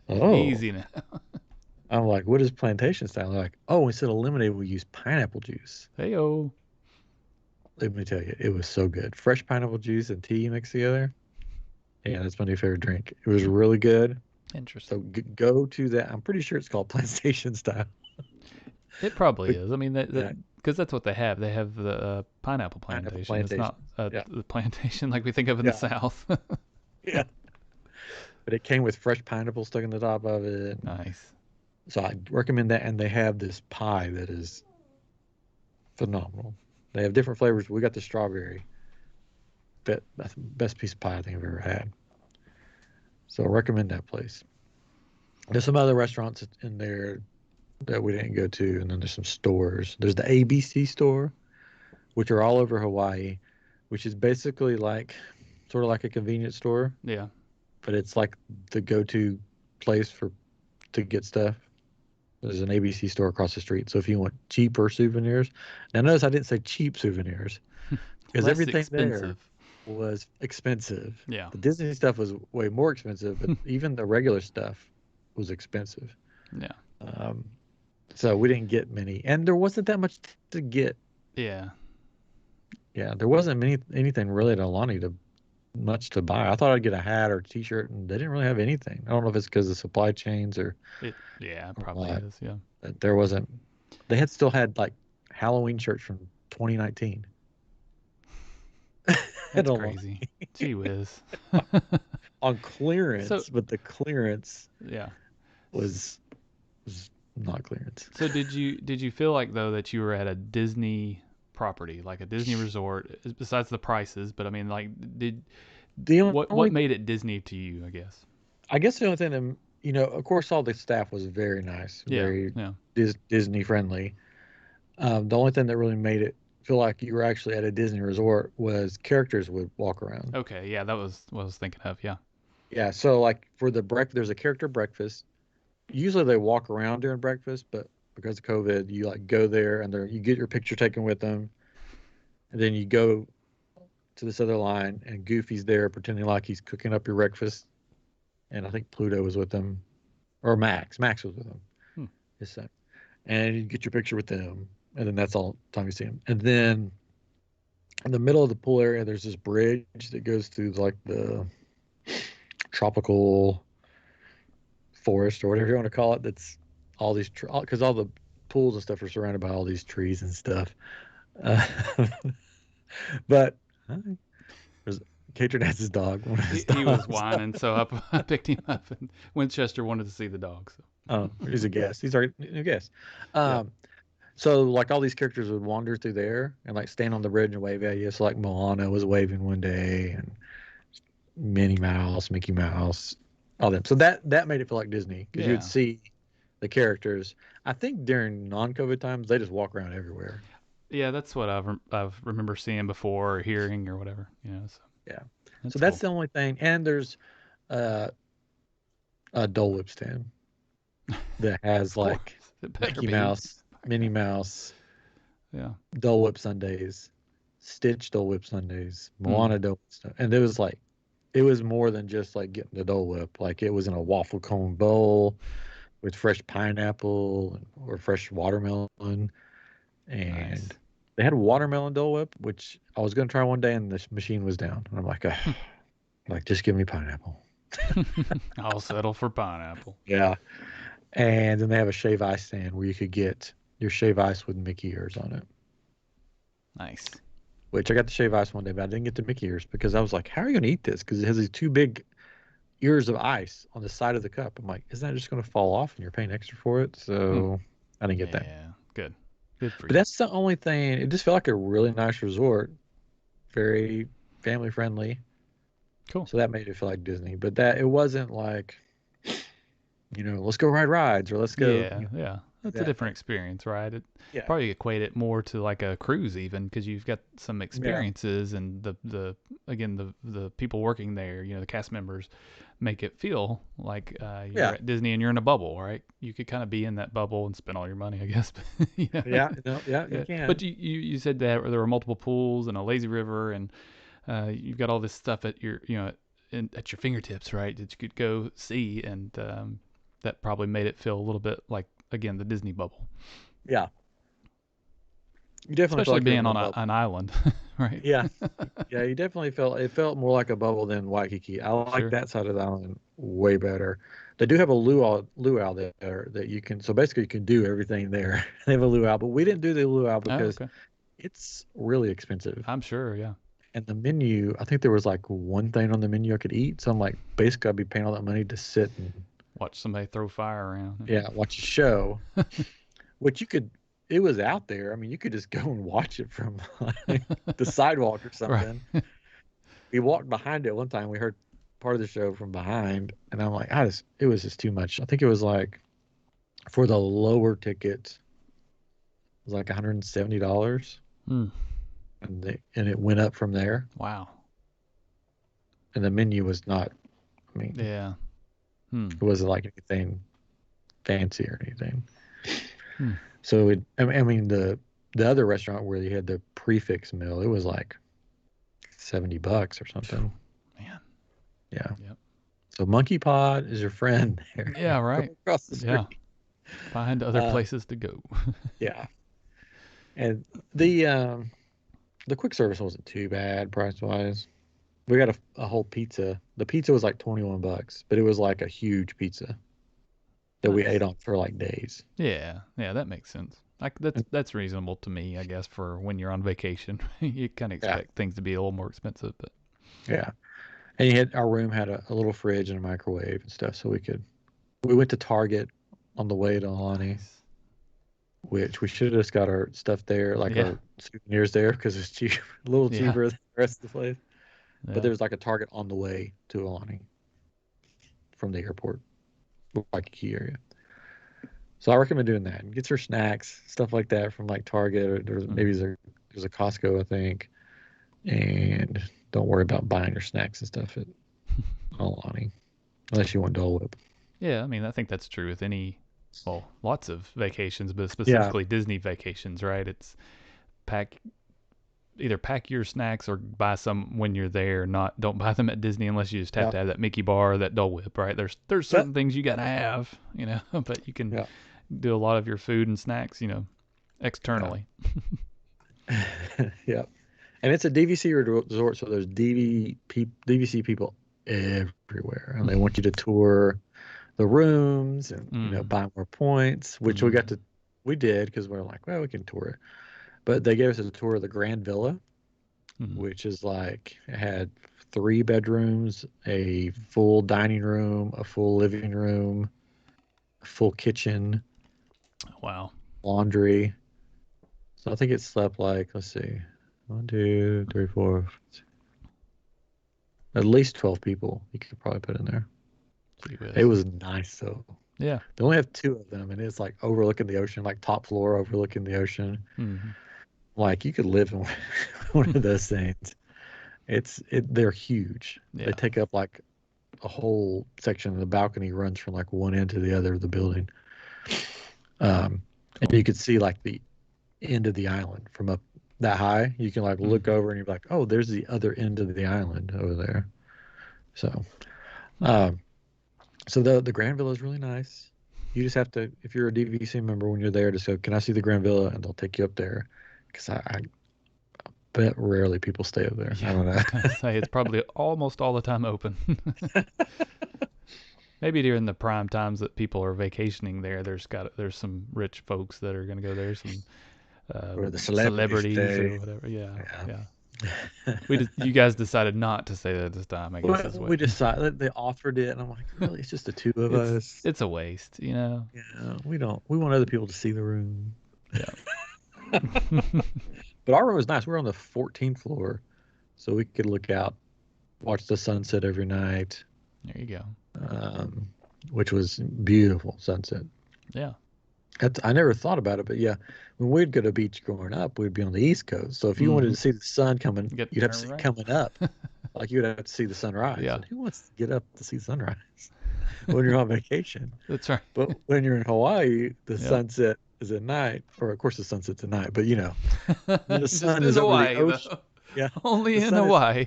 oh. Easy now. I'm like, what is plantation style? They're like, oh, instead of lemonade, we use pineapple juice. Heyo. Let me tell you, it was so good. Fresh pineapple juice and tea mixed together. Yeah, that's my new favorite drink. It was really good. So Interesting. go to that. I'm pretty sure it's called plantation style. It probably But is. I mean, yeah, because that's what they have. They have the pineapple pineapple plantation. It's not plantations. Yeah, the plantation like we think of in the yeah, South. yeah. But it came with fresh pineapple stuck in the top of it. Nice. So I recommend that. And they have this pie that is phenomenal. They have different flavors. We got the strawberry. That's the best piece of pie I think I've ever had. So I recommend that place. There's some other restaurants in there that we didn't go to, and then there's some stores. There's the ABC store, which are all over Hawaii, which is basically like sort of like a convenience store, Yeah. but it's like the go-to place to get stuff. There's an ABC store across the street. So if you want cheaper souvenirs, now notice I didn't say cheap souvenirs because Less everything there expensive. was expensive. Yeah. The Disney stuff was way more expensive, but even the regular stuff was expensive. Yeah. Um, so we didn't get many, and there wasn't that much to get. Yeah. Yeah, there wasn't anything really at Aulani to much to buy. I thought I'd get a hat or a T-shirt, and they didn't really have anything. I don't know if it's because of supply chains It or probably what. is. Yeah. But there wasn't. They had still had like Halloween shirts from 2019 at That's Aulani crazy. Gee whiz. on So clearance, but the clearance yeah. was not clearance. So did you feel like though that you were at a Disney property, like a Disney resort, besides the prices? But I mean, like, The what only, made it Disney to you? I guess. I guess the only thing that of course, all the staff was very nice, Yeah. very Yeah. Disney friendly. The only thing that really made it feel like you were actually at a Disney resort was characters would walk around. Okay. Yeah, that was what I was thinking of. Yeah. Yeah, so like for the there's a character breakfast. Usually they walk around during breakfast, but because of COVID, you like go there and you get your picture taken with them, and then you go to this other line, and Goofy's there pretending like he's cooking up your breakfast, and I think Pluto was with them, or Max. Max was with them, Hmm. his son, and you get your picture with them, and then that's all the time you see him. And then in the middle of the pool area, there's this bridge that goes through like the tropical forest or whatever you want to call it. That's all these because all the pools and stuff are surrounded by all these trees and stuff. Uh, but there's Catronaz's dog, one of his He was dogs. whining, so I picked him up, and Winchester wanted to see the dog. So Oh, he's a guest. He's our new guest. yeah. Um, so like all these characters would wander through there and like stand on the bridge and wave at you. So like Moana was waving one day, and Minnie Mouse, Mickey Mouse, all them. So that made it feel like Disney because you would Yeah. see the characters. I think during non-COVID times they just walk around everywhere. Yeah, that's what I've remember seeing before or hearing or whatever. So Yeah. So that's that's cool. the only thing. And there's uh, a Dole Whip stand that has Of course, like it better Mickey be. Mouse, Minnie Mouse, Yeah. Dole Whip Sundays, Stitch Dole Whip Sundays, Hmm. Moana Dole Whip stuff. And it was more than just like getting the Dole Whip. Like it was in a waffle cone bowl with fresh pineapple or fresh watermelon. And Nice. they had watermelon Dole Whip, which I was going to try one day and the machine was down. And I'm like, "Ugh, like, just give me pineapple." I'll settle for pineapple. Yeah. And then they have a shave ice stand where you could get your shave ice with Mickey ears on it, Nice. which I got the shave ice one day, but I didn't get the Mickey ears because I was like, how are you going to eat this? Because it has these two big ears of ice on the side of the cup. I'm like, isn't that just going to fall off and you're paying extra for it? Hmm. So I didn't get that. Yeah. Good. Good for But you. that's the only thing. It just felt like a really nice resort, very family friendly. Cool. So that made it feel like Disney. But that it wasn't like, let's go ride rides or let's go, Yeah. Yeah. That's a that different thing. experience, right? It Yeah. probably equate it more to like a cruise even because you've got some Yeah. experiences and the again the people working there, the cast members make it feel like you're Yeah. at Disney and you're in a bubble, right? You could kind of be in that bubble and spend all your money, I guess. You know? Yeah. No, yeah, you Yeah. can. But you said that there were multiple pools and a lazy river, and you've got all this stuff at your at your fingertips, right? That you could go see, and that probably made it feel a little bit like, again, the Disney bubble, Yeah. You definitely felt especially like you're in being a on bubble. an island, right? Yeah. Yeah, you definitely felt more like a bubble than Waikiki. I like Sure. that side of the island way better. They do have a luau there that you can, so basically you can do everything there. They have a luau, but we didn't do the luau Oh, because okay. it's really expensive. I'm sure. Yeah. And the menu, I think there was like one thing on the menu I could eat. So I'm like, basically I'd be paying all that money to sit and Watch somebody throw fire around. yeah, watch a show, which you could, it was out there. I mean, you could just go and watch it from like, the sidewalk or Right. something. We walked behind it one time. We heard part of the show from behind, and I'm like, it was just too much. I think it was like for the lower tickets, it was like $170, Mm. and it went up from there. Wow. And the menu was not. I mean, Yeah. Hmm. it wasn't like anything fancy or anything. Hmm. So I mean, the other restaurant where they had the prefix meal, it was like $70 or something. Man. Yeah. Yep. So Monkey Pod is your friend there. Yeah. Come Right. across the street. Yeah. Find other places to go. Yeah. And the quick service wasn't too bad price wise. We got a whole pizza. The pizza was like $21, but it was like a huge pizza that we Nice. ate on for like days. Yeah. Yeah. That makes sense. That's reasonable to me, I guess, for when you're on vacation. You kind of Yeah. expect things to be a little more expensive, but Yeah. And our room had a little fridge and a microwave and stuff, so we went to Target on the way to Aulani, nice. which we should have just got our stuff there, like Yeah. our souvenirs there, because it's cheap, a little Yeah. cheaper than the rest of the place. Yeah. But there was like a Target on the way to Aulani from the airport, Waikiki area. So I recommend doing that and get your snacks, stuff like that from like Target, or maybe there's a Costco, I think. And don't worry about buying your snacks and stuff at Aulani, unless you want Dole Whip. Yeah, I mean, I think that's true with lots of vacations, but Yeah, specifically Disney vacations, right? It's either pack your snacks or buy some when you're there. Don't buy them at Disney unless you just have yeah, to have that Mickey bar or that Dole Whip, right? There's that, certain things you gotta have, but you can yeah, do a lot of your food and snacks, yeah, externally. yeah. And it's a DVC resort, so there's DVC people everywhere, and they want you to tour the rooms and Mm. buy more points, which Mm. we did because we're like, well, we can tour it. But they gave us a tour of the Grand Villa, Mm. which is like it had 3 bedrooms, a full dining room, a full living room, a full kitchen, Wow. laundry. So I think it slept like, let's see, 1, 2, 3, 4, at least 12 people you could probably put in there. Gee It whiz. was nice though. Yeah. They only have 2 of them, and it's like overlooking the ocean, like top floor overlooking the ocean. Mm. Like you could live in one of those things. They're huge. They Yeah. take up like a whole section. The balcony runs from like one end to the other of the building. And you could see like the end of the island from up that high. You can like look Mm-hmm. over and you're like, oh, there's the other end of the island over there. So, Hmm. so the Grand Villa is really nice. You just have to, if you're a DVC member, when you're there, just go, can I see the Grand Villa? And they'll take you up there. Because I bet rarely people stay up there. I Yeah, don't I know. was gonna say it's probably almost all the time open. Maybe during the prime times that people are vacationing there, there's some rich folks that are gonna go there, some Or the celebrities celebrities stay. or whatever. Yeah, Yeah. yeah. You guys decided not to say that this time, I guess Well, is what. we decided they offered it, and I'm like, really? It's just the 2 of us. It's a waste. Yeah, we want other people to see the room. Yeah. But our room was nice. We were on the 14th floor, so we could look out, watch the sunset every night, There you go. which was beautiful sunset. Yeah. I never thought about it, but yeah, when we'd go to the beach growing up, we'd be on the East Coast. So if you wanted Mm-hmm. to see the sun coming, You get to you'd have to turn see it right. coming up Like you would have to see the sunrise. Yeah. And who wants to get up to see sunrise when you're on vacation? That's right. But when you're in Hawaii, the Yep. sunset is at night, or of course the sunset's at night. But you know, the Just sun in is over the Hawaii, ocean. though. Yeah, Only the in sun is Hawaii.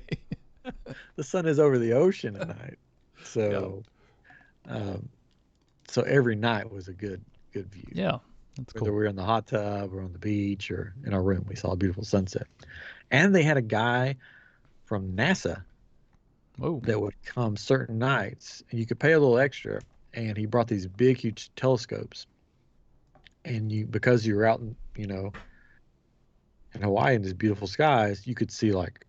the sun is over the ocean at night. Yep. So, um, so every night was a good view. Yeah, that's Whether cool. we were in the hot tub or on the beach or in our room, we saw a beautiful sunset. And they had a guy from NASA Whoa. that would come certain nights, and you could pay a little extra. And he brought these big, huge telescopes. And because you were out in, in Hawaii in these beautiful skies, you could see like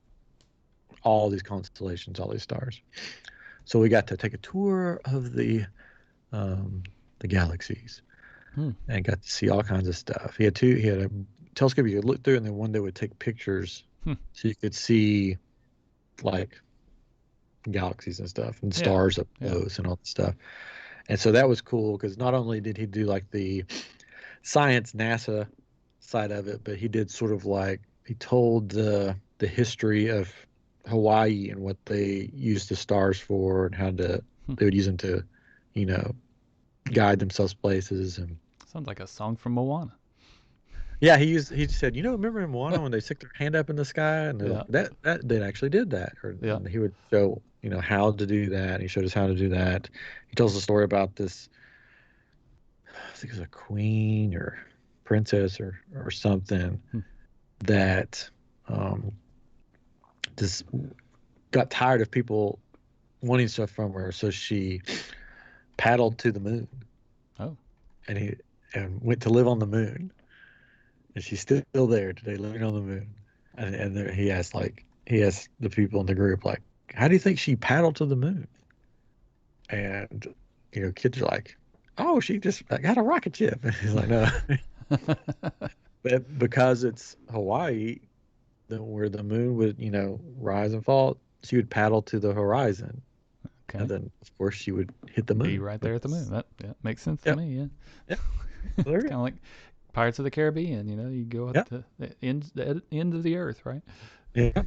all these constellations, all these stars. So we got to take a tour of the galaxies and got to see all kinds of stuff. He had a telescope you could look through, and then one that would take pictures, so you could see like galaxies and stuff and stars up close and all that stuff. And so that was cool because not only did he do like the science NASA side of it, but he did sort of like he told the history of Hawaii and what they used the stars for and how they would use them to, guide themselves places. And sounds like a song from Moana. Yeah, he said, remember in Moana when they stick their hand up in the sky and like, that they actually did that, or and he would show how to do that. And he showed us how to do that. He tells a story about this. I think it was a queen or princess or something that just got tired of people wanting stuff from her, so she paddled to the moon. Oh, and went to live on the moon. And she's still there today, living on the moon. And there, he asked the people in the group, like, how do you think she paddled to the moon? And, kids are like, oh, she just got a rocket ship. And he's like, no. But because it's Hawaii, where the moon would, rise and fall, she would paddle to the horizon. Okay. And then, of course, she would hit the moon. Be right there at the moon. That makes sense to me, yeah. It's kind of like Pirates of the Caribbean, you go at the end of the earth, right? Yeah.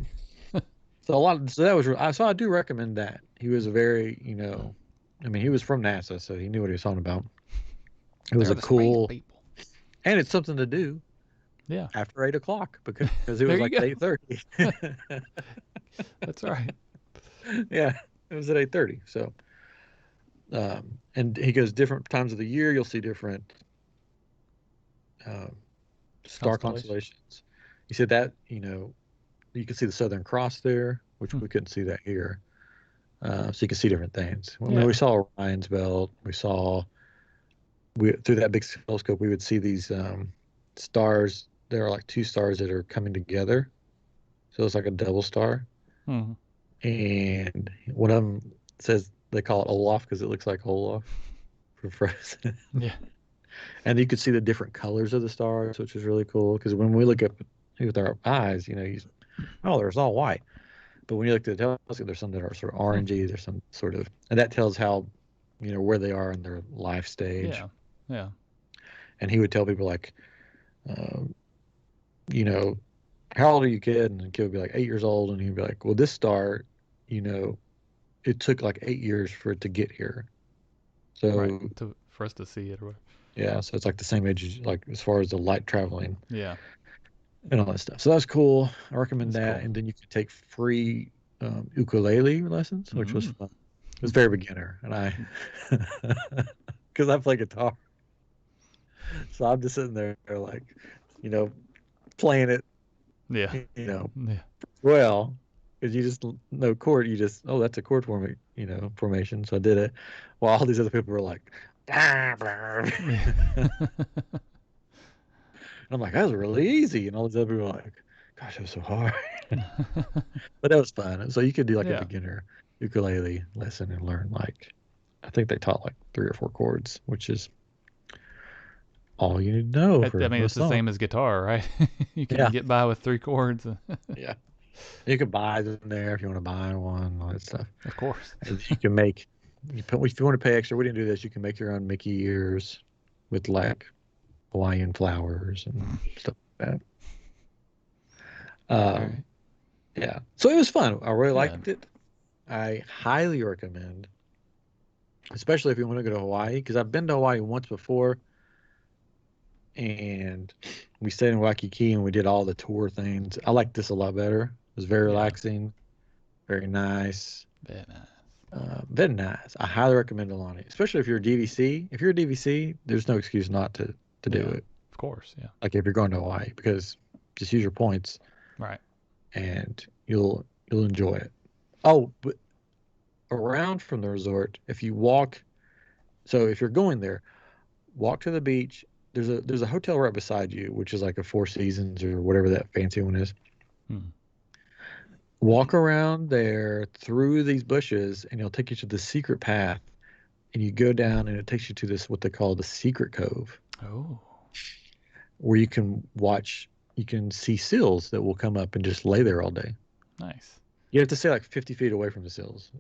So that was so I do recommend that. He was a very, he was from NASA, so he knew what he was talking about. It was a cool, and it's something to do. Yeah. After 8:00 because it was like 8:30. That's right. Yeah, it was at 8:30. So, and he goes different times of the year. You'll see different star constellations. He said that you can see the Southern Cross there, which we couldn't see that here. So you can see different things. We saw Orion's belt. We saw through that big telescope we would see these stars. There are like two stars that are coming together, so it's like a double star. And one of them says they call it Olaf because it looks like Olaf for Frozen. Yeah. And you could see the different colors of the stars, which is really cool. Because when we look up with our eyes, there's all white. But when you look at the telescope, there's some that are sort of orangey. There's some sort of, and that tells how, where they are in their life stage. Yeah. Yeah. And he would tell people like, how old are you, kid? And the kid would be like 8 years old, and he'd be like, well, this star, it took like 8 years for it to get here. So for us to see it or whatever. Yeah, so it's like the same age, like as far as the light traveling. Yeah. And all that stuff. So that's cool. I recommend that's that. Cool. And then you could take free ukulele lessons, which was fun. It was very beginner, and I, because I play guitar, so I'm just sitting there like, playing it. Yeah. Well, because you just know chord. That's a chord formation. So I did it, while all these other people were like. And I'm like, that was really easy. And all these other people were like, gosh, that was so hard. But that was fun. So you could do like a beginner ukulele lesson and learn I think they taught like 3 or 4 chords, which is all you need to know. It's the same as guitar, right? You can get by with 3 chords. Yeah. You could buy them there if you want to buy one, all that stuff. Of course. And you can make, if you want to pay extra, we didn't do this. You can make your own Mickey ears with like Hawaiian flowers and stuff like that. Yeah. So it was fun. I really Good. liked it. I highly recommend, especially if you want to go to Hawaii, because I've been to Hawaii once before, and we stayed in Waikiki and we did all the tour things. I like this a lot better. It was very Yeah. relaxing, very nice. Very nice. Very nice. I highly recommend Aulani, especially if you're a DVC. If you're a DVC, there's no excuse not to do Yeah. it. Of course. Yeah. Like if you're going to Hawaii, because just use your points Right. and you'll enjoy it. Oh, but around from the resort, if you walk, so if you're going there, walk to the beach. There's a hotel right beside you, which is like a Four Seasons or whatever that fancy one is. Hmm. Walk around there through these bushes, and it'll take you to the secret path. And you go down, and it takes you to this what they call the secret cove, Oh. where you can see seals that will come up and just lay there all day. Nice. You have to stay like 50 feet away from the seals,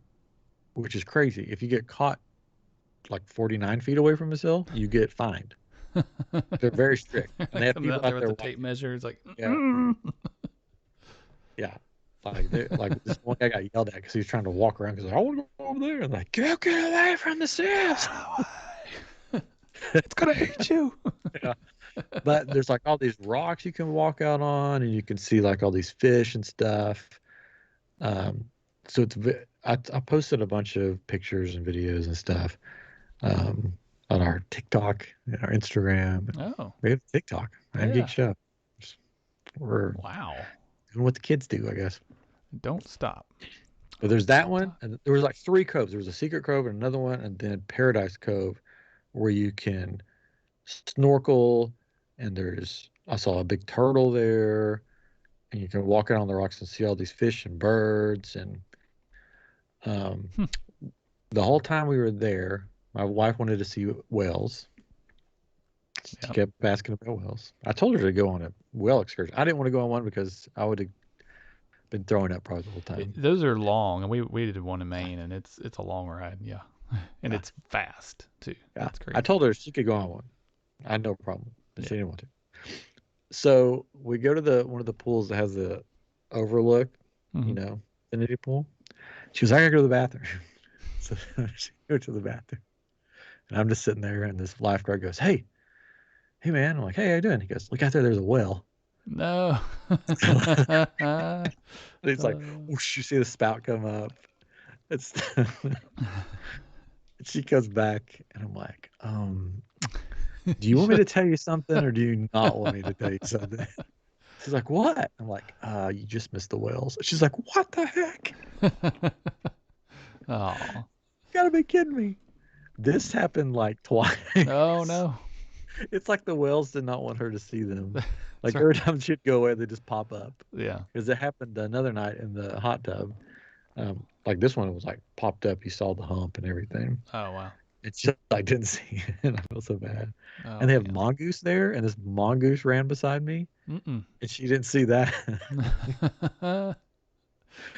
which is crazy. If you get caught like 49 feet away from a seal, you get fined. They're very strict, and they have Coming people out there out with there the tape measure. It's like, yeah, yeah. Like this one guy got yelled at because he was trying to walk around because I want to go over there, and like get away from the seals. it's gonna eat you. Yeah. But there's like all these rocks you can walk out on, and you can see like all these fish and stuff. Um, so I posted a bunch of pictures and videos and stuff um, on our TikTok and our Instagram. Oh. We have TikTok. I'm Yeah. Geek Show. We're Wow. doing what the kids do, I guess. Don't stop. But there's that one, and there was like three coves. There was a secret cove and another one, and then Paradise Cove, where you can snorkel, and I saw a big turtle there, and you can walk out on the rocks and see all these fish and birds. And um, the whole time we were there, my wife wanted to see whales. She kept asking about whales. I told her to go on a whale excursion. I didn't want to go on one because I would have been throwing up probably the whole time. Those are long, and we did one in Maine, and it's a long ride. Yeah, and it's fast too. Yeah. That's crazy. I told her she could go on one. I had no problem, but Yeah. she didn't want to. So we go to one of the pools that has the overlook, Mhm. you know, infinity pool. She was, I gotta go to the bathroom. So she goes to the bathroom. And I'm just sitting there, and this lifeguard goes, hey man. I'm like, hey, how you doing? He goes, look out there, there's a whale. No. And he's like, whoosh, you see the spout come up. It's she comes back, and I'm like, do you want me to tell you something, or do you not want me to tell you something? She's like, what? I'm like, you just missed the whales. She's like, what the heck? Oh. You gotta be kidding me. This happened like twice. Oh no. It's like the whales did not want her to see them. Like right. every time she'd go away, they just pop up. Yeah. Because it happened another night in the hot tub. Like this one was like popped up. You saw the hump and everything. Oh wow. It's just I didn't see it. And I feel so bad. Oh, And they have man. mongoose there, and this mongoose ran beside me, Mm-mm. and she didn't see that.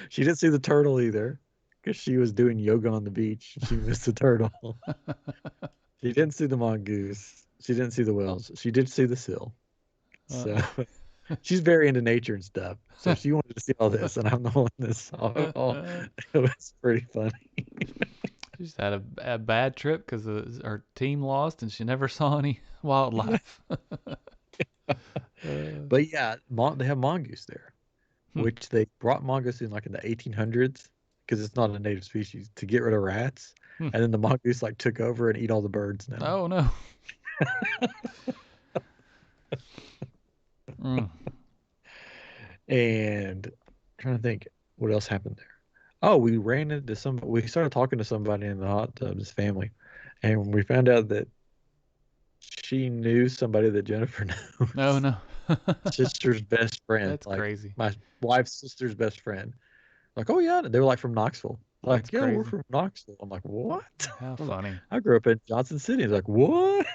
She didn't see the turtle either, because she was doing yoga on the beach. She missed the turtle. She didn't see the mongoose. She didn't see the whales. She did see the seal. So she's very into nature and stuff. So she wanted to see all this, and I'm the one that saw it all. It was pretty funny. She just had a bad trip because her team lost and she never saw any wildlife. But yeah, they have mongoose there, which they brought mongoose in like in the 1800s because it's not a native species to get rid of rats. And then the mongoose like took over and eat all the birds now. Oh no. And I'm trying to think what else happened there. Oh, we started talking to somebody in the hot tub, this family, and we found out that she knew somebody that Jennifer knows. No, no. Sister's best friend. That's like crazy. My wife's sister's best friend. Like, oh yeah, they were like from Knoxville. Like, That's yeah, crazy. we're from Knoxville. I'm like, what? How funny. I grew up in Johnson City. He's like, what?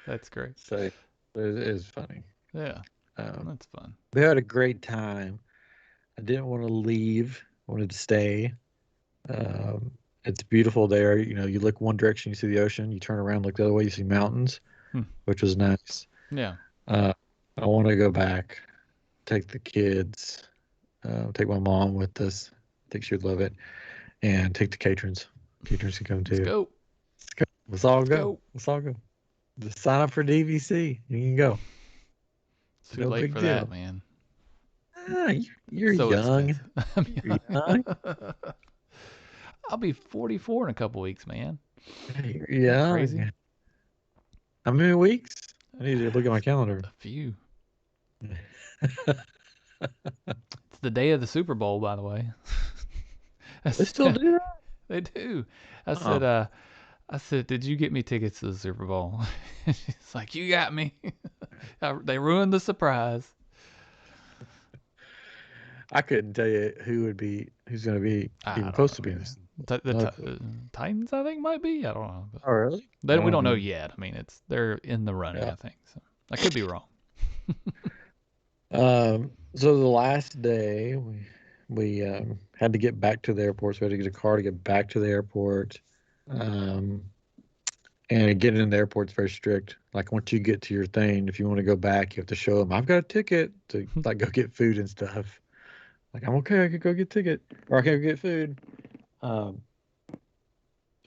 That's great. So it is funny. Yeah. That's fun. We had a great time. I didn't want to leave. I wanted to stay. It's beautiful there. You know, you look one direction, you see the ocean. You turn around, look the other way, you see mountains, which was nice. Yeah. I want to go back take the kids, take my mom with us. I think she would love it, and take the caterers. Caterers can come too. Let's go. Let's go. Let's all Let's go. go. Let's all go. Just sign up for DVC. You can go. It's too No late big for deal. that, man. You're So young. expensive. You're young. I'll be 44 in a couple weeks, man. You're Isn't that crazy? young. How many weeks? I need to look at my calendar. A few. It's the day of the Super Bowl, by the way. They still do that? They do. I said, did you get me tickets to the Super Bowl? She's like, you got me. They ruined the surprise. I couldn't tell you who's going to be even supposed to be in this. The Titans, I think, might be. I don't know. Oh, really? We don't know yet. I mean, they're in the running, I think. So I could be wrong. So the last day, we had to get back to the airport. So we had to get a car to get back to the airport. And getting in the airport's very strict. Like once you get to your thing, if you want to go back, you have to show them, I've got a ticket to like go get food and stuff. Like, I'm okay, I could go get a ticket, or I can go get food.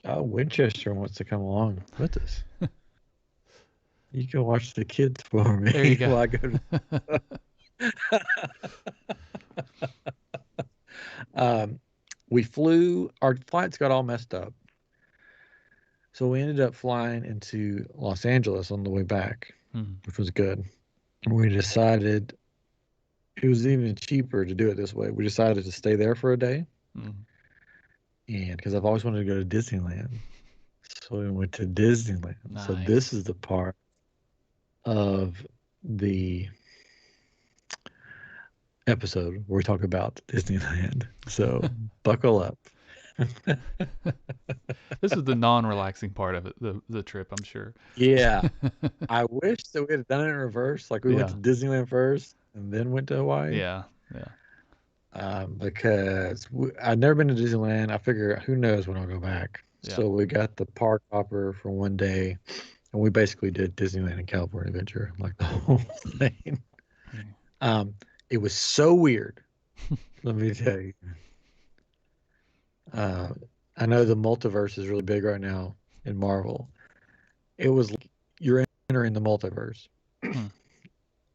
Winchester wants to come along with us. You can watch the kids for me. There you go. While I go we flew, our flights got all messed up. So we ended up flying into Los Angeles on the way back, which was good. We decided it was even cheaper to do it this way. We decided to stay there for a day. And because I've always wanted to go to Disneyland. So we went to Disneyland. Nice. So this is the part of the episode where we talk about Disneyland. So buckle up. This is the non-relaxing part of it, the trip, I'm sure. Yeah. I wish that we had done it in reverse. Like we went to Disneyland first and then went to Hawaii. Yeah. Because I'd never been to Disneyland. I figure who knows when I'll go back. Yeah. So we got the park hopper for one day, and we basically did Disneyland and California Adventure, like the whole thing. It was so weird. Let me tell you. I know the multiverse is really big right now in Marvel. It was like you're entering the multiverse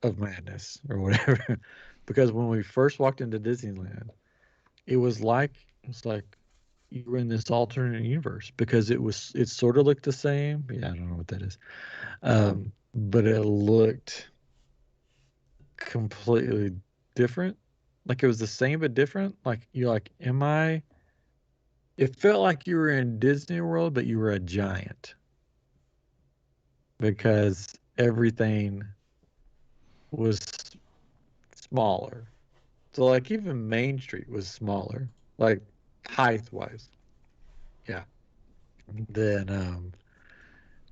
of madness or whatever. Because when we first walked into Disneyland, it's like you were in this alternate universe because it sort of looked the same. Yeah, I don't know what that is. But it looked completely different. Like it was the same but different. Like you're like, it felt like you were in Disney World, but you were a giant. Because everything was smaller. So like even Main Street was smaller, like height wise. Yeah. Than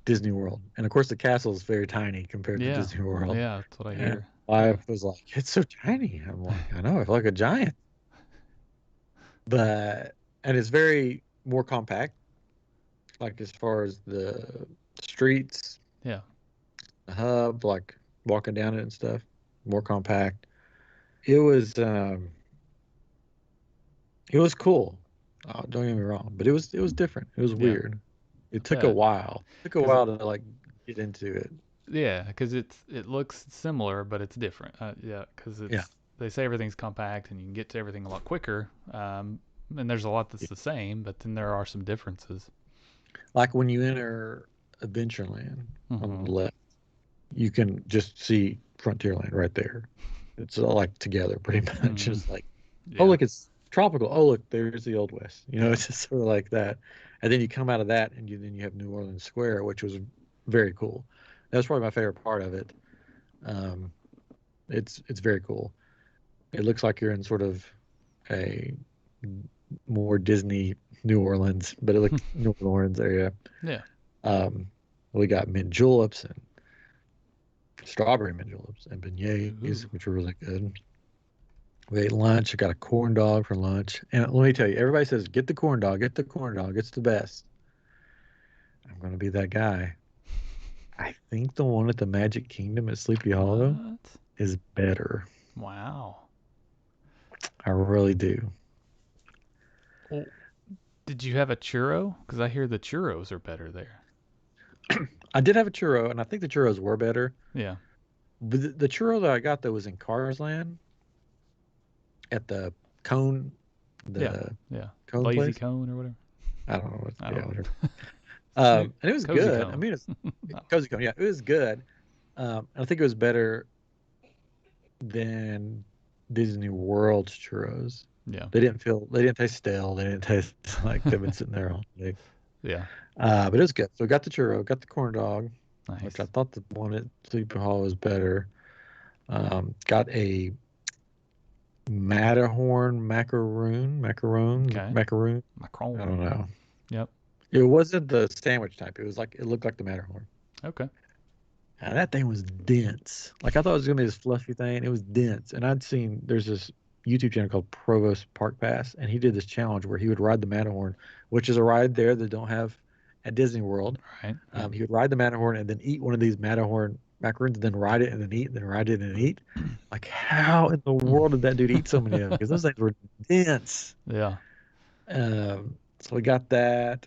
Disney World. And of course the castle is very tiny compared to Disney World. Yeah, that's what I hear. My wife was like, it's so tiny. I'm like, I know, I feel like a giant. And it's very more compact. Like as far as the streets. Yeah. The hub, like walking down it and stuff. More compact. It was cool. Don't get me wrong, but it was different. It was weird. It took a while. It took a while to like get into it. Yeah, because it looks similar, but it's different. Because they say everything's compact and you can get to everything a lot quicker. And there's a lot that's the same, but then there are some differences. Like when you enter Adventureland on the left, you can just see Frontierland right there. It's all like together pretty much. It's like, oh, look, it's tropical. Oh, look, there's the Old West. You know, it's just sort of like that. And then you come out of that and then you have New Orleans Square, which was very cool. That's probably my favorite part of it. It's very cool. It looks like you're in sort of a more Disney New Orleans, but it looks New Orleans area. Yeah. We got mint juleps and strawberry mint juleps and beignets, which were really good. We ate lunch. I got a corn dog for lunch. And let me tell you, everybody says, get the corn dog, get the corn dog. It's the best. I'm going to be that guy. I think the one at the Magic Kingdom at Sleepy Hollow is better. Wow. I really do. Well, did you have a churro? Because I hear the churros are better there. I did have a churro, and I think the churros were better. Yeah. But the churro that I got that was in Cars Land at the cone, Yeah. the Yeah. cone Lazy place. cone or whatever. I don't know what. I Yeah, don't whatever. know. And it was Cozy good. I cone. mean, it's cozy cone. Yeah, it was good. I think it was better than Disney World's churros. Yeah. They didn't taste stale. They didn't taste like they've been sitting there all day. Yeah. But it was good. So got the churro, got the corn dog, which I Nice. thought the one at Sleepy Hollow was better. Got a Matterhorn Okay. macaroon. I Macron. don't know. Yep. It wasn't the sandwich type. It looked like the Matterhorn. Okay. And that thing was dense. Like I thought it was gonna be this fluffy thing. It was dense. And there's this YouTube channel called Provost Park Pass, and he did this challenge where he would ride the Matterhorn, which is a ride there that don't have at Disney World. Right. Yeah. He would ride the Matterhorn and then eat one of these Matterhorn macaroons, and then ride it and then eat, and then ride it and eat. Like, how in the world did that dude eat so many of them? Because those things were dense. Yeah. So we got that.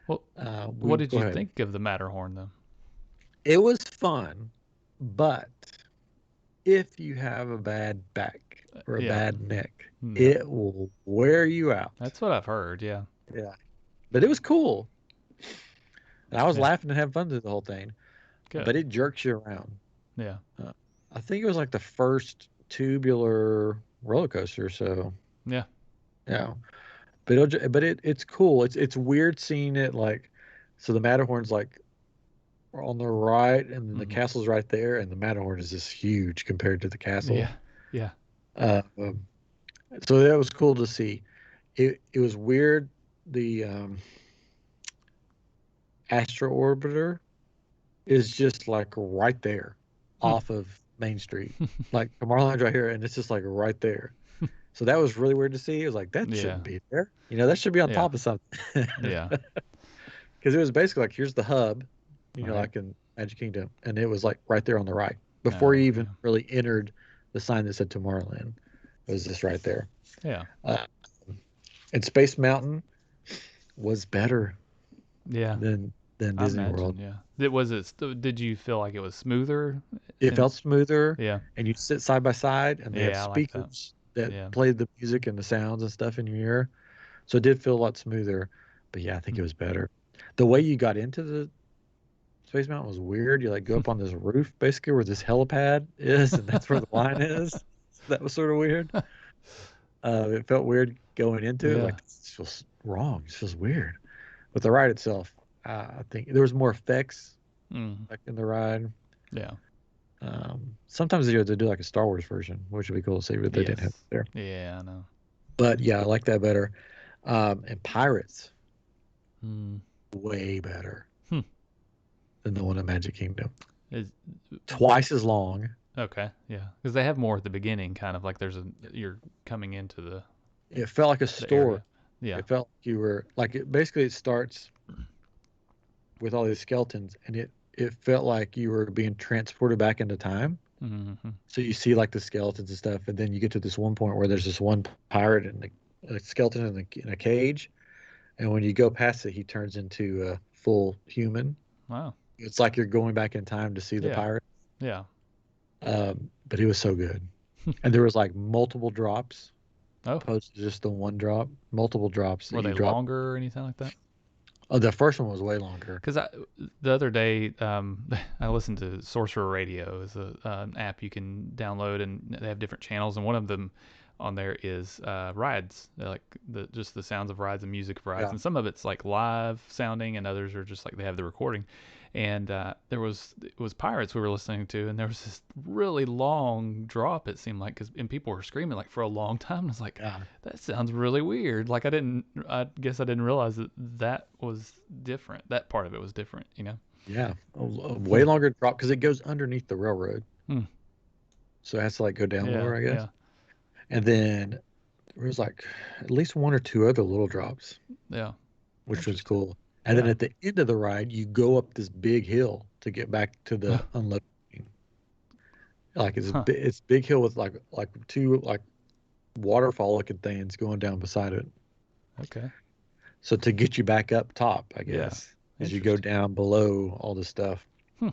Well, We what did go you ahead. think of the Matterhorn though? It was fun, but if you have a bad back or a Yeah. bad neck, Yep. it will wear you out. That's what I've heard. Yeah. Yeah. But it was cool. And I was Yeah. laughing and having fun through the whole thing. But Good. it jerks you around. Yeah. Uh, I think it was like the first tubular roller coaster. So, Yeah. yeah. It's cool. It's weird seeing it like, so the Matterhorn's like on the right, and then the Hmm. castle's right there, and the Matterhorn is just huge compared to the castle. Yeah. Yeah. Uh, so that was cool to see. It was weird. The Astro Orbiter is just like right there Hmm. off of Main Street. Like Tomorrowland's right here, and it's just like right there. So that was really weird to see. It was like, that Yeah. shouldn't be there. That should be on Yeah. top of something. Yeah. Because it was basically like, here's the hub, Right. like in Magic Kingdom, and it was like right there on the right before you even Yeah. really entered the sign that said Tomorrowland. It was just right there. Yeah. Uh, and Space Mountain was better Yeah. than I Disney World. imagine. Yeah. Did you feel like it was smoother? It felt smoother, Yeah. and you sit side by side, and they have Yeah. I like that. speakers that Yeah. play the music and the sounds and stuff in your ear. So it did feel a lot smoother. But yeah, I think it was better. The way you got into the Space Mountain was weird. You like go up on this roof basically where this helipad is, and that's where the line is. That was sort of weird. It felt weird going into it. Yeah. Like, this feels wrong. This feels weird. But the ride itself, I think there was more effects Mm. like in the ride. Yeah. Sometimes they do like a Star Wars version, which would be cool to see, but they didn't have Yes. it there. Yeah. I know. But yeah, I like that better. And Pirates, Mm. way better Hmm. than the one at Magic Kingdom. Is Twice as long. okay. Yeah. Because they have more at the beginning, kind of like you're coming into It felt like a the store. area. Yeah. It felt like you were like basically it starts with all these skeletons, and it felt like you were being transported back into time. Mm-hmm. So you see like the skeletons and stuff, and then you get to this one point where there's this one pirate and a skeleton in a cage, and when you go past it, he turns into a full human. Wow. It's like you're going back in time to see the Yeah. pirate. Yeah. But it was so good, and there was like multiple drops Oh, opposed to just the one drop. Multiple drops were that they you drop. longer or anything like that? Oh, the first one was way longer. Because the other day, I listened to Sorcerer Radio. It's an app you can download, and they have different channels, and one of them on there is rides. They're like just the sounds of rides and music of rides, Yeah. and some of it's like live sounding, and others are just like they have the recording. And it was Pirates we were listening to, and there was this really long drop. It seemed like, and people were screaming like for a long time. And I was like, Yeah. that sounds really weird. Like I guess I didn't realize that was different. That part of it was different. Yeah. A way longer drop because it goes underneath the railroad. Hmm. So it has to like go down Yeah. lower, I guess. Yeah. And then there was like at least one or two other little drops, Yeah. which was Interesting. cool. And then Yeah. at the end of the ride, you go up this big hill to get back to the unloading. Like Huh. it's big hill with like two like waterfall looking things going down beside it. Okay. So to get you back up top, I Yeah. guess, as you go Interesting. down below all this stuff. Hmm.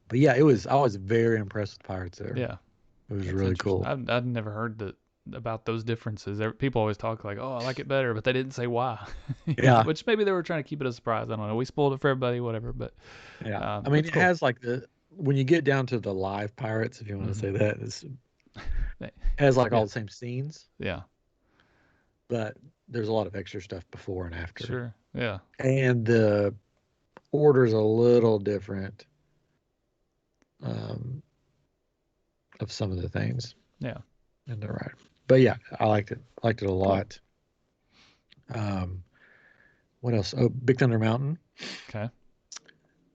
But yeah, it was. I was very impressed with Pirates there. Yeah. It was That's really interesting. cool. I've never heard that about those differences. People always talk like, "Oh, I like it better," but they didn't say why. Yeah, Which maybe they were trying to keep it a surprise. I don't know. We spoiled it for everybody, whatever. But yeah. I mean, that's it cool. has like the when you get down to the live Pirates, if you want to Hmm. say that, it has like all Yeah. the same scenes, Yeah. but there's a lot of extra stuff before and after, Sure. Yeah. and the order's a little different um, of some of the things Yeah. in the ride. But yeah, I liked it. Liked it a Cool. lot. Um, what else? Oh, Big Thunder Mountain. Okay.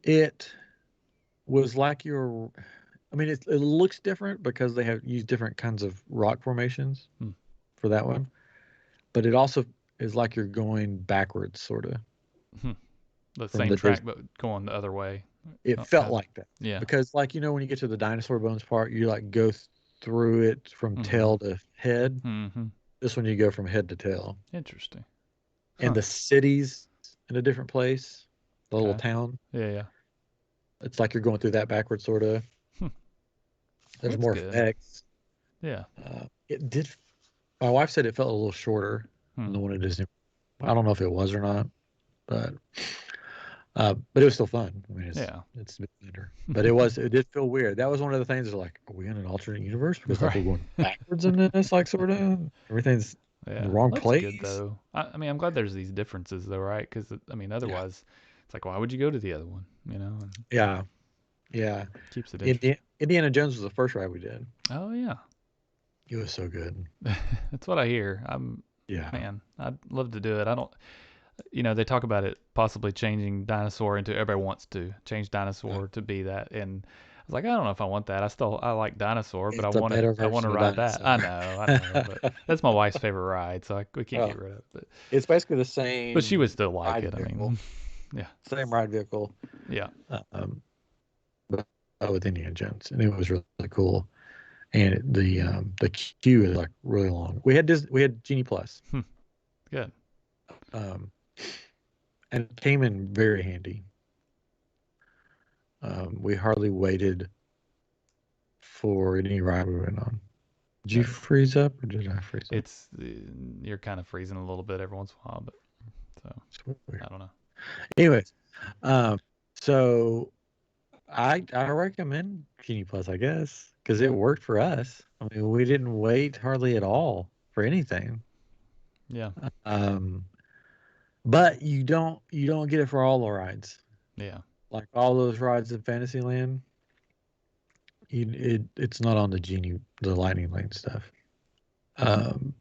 It was like your. I mean, it looks different because they have used different kinds of rock formations Hmm. for that one, but it also is like you're going backwards, sort of Hmm. The from same the track, Disney. but going the other way. It Oh, felt like that yeah. because, like when you get to the dinosaur bones part, you like go through it from Mm-hmm. tail to head. Mm-hmm. This one you go from head to tail, Interesting. and Huh. the city's in a different place. The little Okay. town. Yeah. Yeah. It's like you're going through that backwards, sort of. Hmm. There's That's more good. effects. Yeah. It did. My wife said it felt a little shorter than Hmm. the one at Disney. I don't know if it was or not, but but it was still fun. I mean, Yeah. it's a bit later, but it did feel weird. That was one of the things. Like, are we in an alternate universe? Because like Right. we're going backwards in this, like sort of everything's in the Yeah. wrong That's good place. though. I mean, I'm glad there's these differences though, right? Because I mean, Yeah, otherwise, it's like, why would you go to the other one? And yeah, yeah. keeps it interesting. Indiana Jones was the first ride we did. Oh yeah. It was so good. That's what I hear. Yeah, Man, I'd love to do it. I don't, they talk about it possibly changing dinosaur into everybody wants to change uh, dinosaur to be that. And I was like, I don't know if I want that. I like dinosaur, but it's a better I want to version of ride that. dinosaur. I know, but that's my wife's favorite ride, so we can't Oh, get rid of it. it's basically the But she would same still like ride it. I vehicle, mean, yeah, same ride vehicle, yeah. um, but with Indiana Jones, and it was really, really cool. And the queue is like really long. We had Genie Plus, Hmm, good. um, and it came in very handy. We hardly waited for any ride we went on. Did you Good. freeze up or did I freeze up? It's you're kind of freezing a little bit every once in a while, but so It's weird. I don't know. Anyways, um, so I recommend Genie Plus, I guess, because it Yeah, worked for us. I mean, we didn't wait hardly at all for anything. yeah, Um, but you don't get it for all the rides. yeah. Like all those rides in Fantasyland, it's not on the Lightning Lane stuff. Um,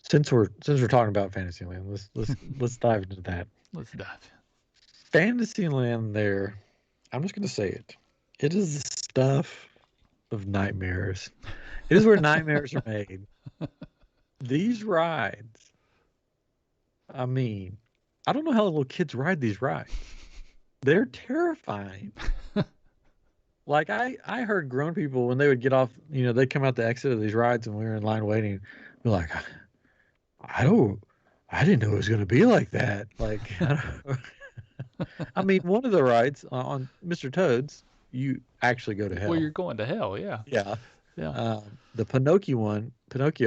since we're talking about Fantasyland, let's dive into that. Let's dive. Fantasyland, there, I'm just gonna say it. It is the stuff of nightmares. It is where nightmares are made. These rides, I mean, I don't know how little kids ride these rides. They're terrifying. Like I heard grown people when they would get off, they'd come out the exit of these rides and we were in line waiting, be like, I don't, I didn't know it was going to be like that. Like, I mean, one of the rides on Mr. Toad's, you actually go to Well, you're hell. going to hell. Yeah, Yeah. yeah. The Pinocchio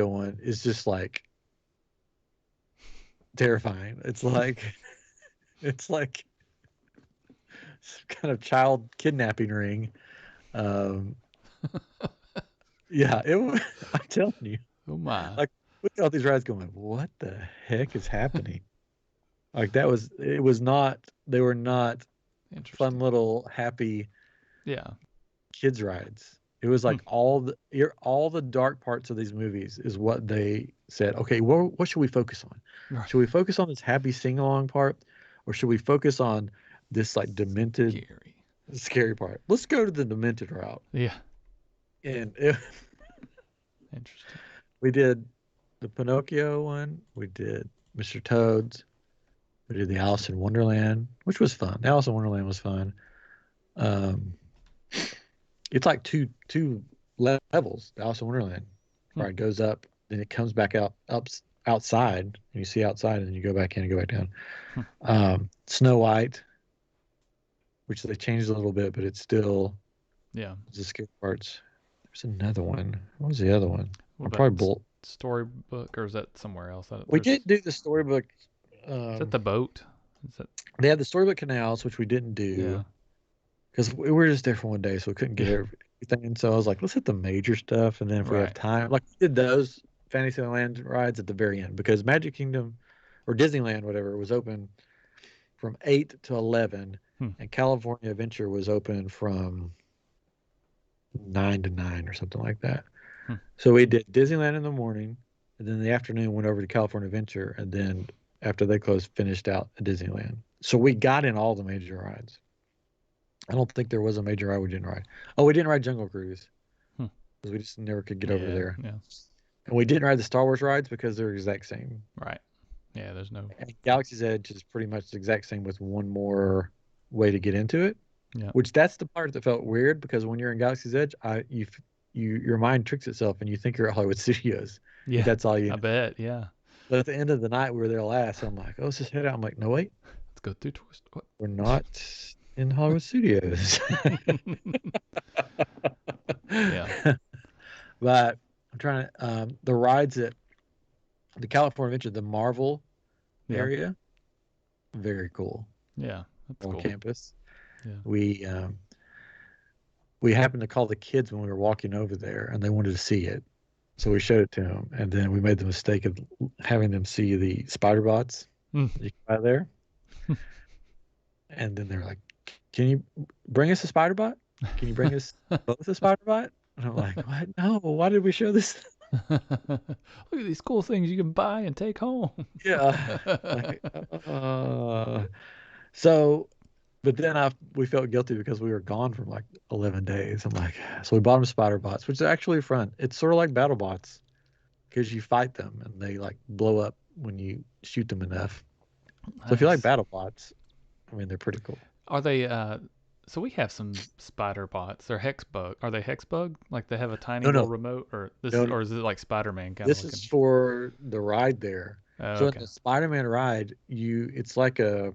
one is just like terrifying. It's like some kind of child kidnapping ring. Um, yeah, I'm telling you, Oh my. like, look at all these rides going, what the heck is happening? Like it was not, they were not fun Interesting. little happy Yeah. kids rides. It was Hmm. like all the dark parts of these movies is what they said. Okay, what should we focus on? Right. Should we focus on this happy sing along part, or should we focus on this like demented, Scary. scary part? Let's go to the demented route. Yeah. And Interesting. we did the Pinocchio one. We did Mr. Toad's. We did the Alice in Wonderland, which was fun. The Alice in Wonderland was fun. Um, it's like two levels. The Alice in Wonderland Hmm. ride goes up, then it comes back outside, and you see outside, and then you go back in and go back down. Snow White, which they changed a little bit, but it's still Yeah. the scary parts. There's another one. What was the other one? What I'm about probably bull. storybook, or is that somewhere else? We did do the storybook. Is that the boat? Is that? They had the storybook canals, which we didn't Yeah. do because we were just there for one day, so we couldn't get Yeah. everything. And so I was like, let's hit the major stuff, and then if we have Right. time, like we did those Fantasyland rides at the very end because Magic Kingdom or Disneyland, whatever, was open from 8 to 11, and California Adventure was open from 9 to 9 or something like that. So we did Disneyland in the morning, and then in the afternoon went over to California Adventure, and then after they closed, finished out at Disneyland. So we got in all the major rides. I don't think there was a major ride we didn't ride. Oh, we didn't ride Jungle Cruise because we just never could get over there. Yeah. And we didn't ride the Star Wars rides because they're the exact same. Right. Yeah, there's no. And Galaxy's Edge is pretty much the exact same with one more way to get into it. Yeah. Which that's the part that felt weird because when you're in Galaxy's Edge, your mind tricks itself and you think you're at Hollywood Studios. Yeah. That's all you know. I bet. Yeah. But at the end of the night, we were there last. So I'm like, oh, let's just head out. I'm like, no, wait. Let's go through Toy Story. We're not in Hollywood Studios. Yeah. But I'm trying to, the rides at the California Adventure, the Marvel area, very cool. Yeah. That's on cool. campus. Yeah. We happened to call the kids when we were walking over there, and they wanted to see it. So we showed it to them, and then we made the mistake of having them see the spider bots you can buy there. And then they're like, "Can you bring us a spider bot? Can you bring us both a spider bot?" And I'm like, "What? No, why did we show this?" Look at these cool things you can buy and take home. Yeah. So, but then we felt guilty because we were gone for like 11 days. I'm like, so we bought them spider bots, which is actually fun. It's sort of like battle bots because you fight them and they like blow up when you shoot them enough. So if you like battle bots, I mean, they're pretty cool. Are they, so we have some spider bots. They're Hexbug. Are they Hexbug? Like they have a tiny little remote, or or is it like Spider-Man kind of looking? This is for the ride there. So in the Spider-Man ride, it's like a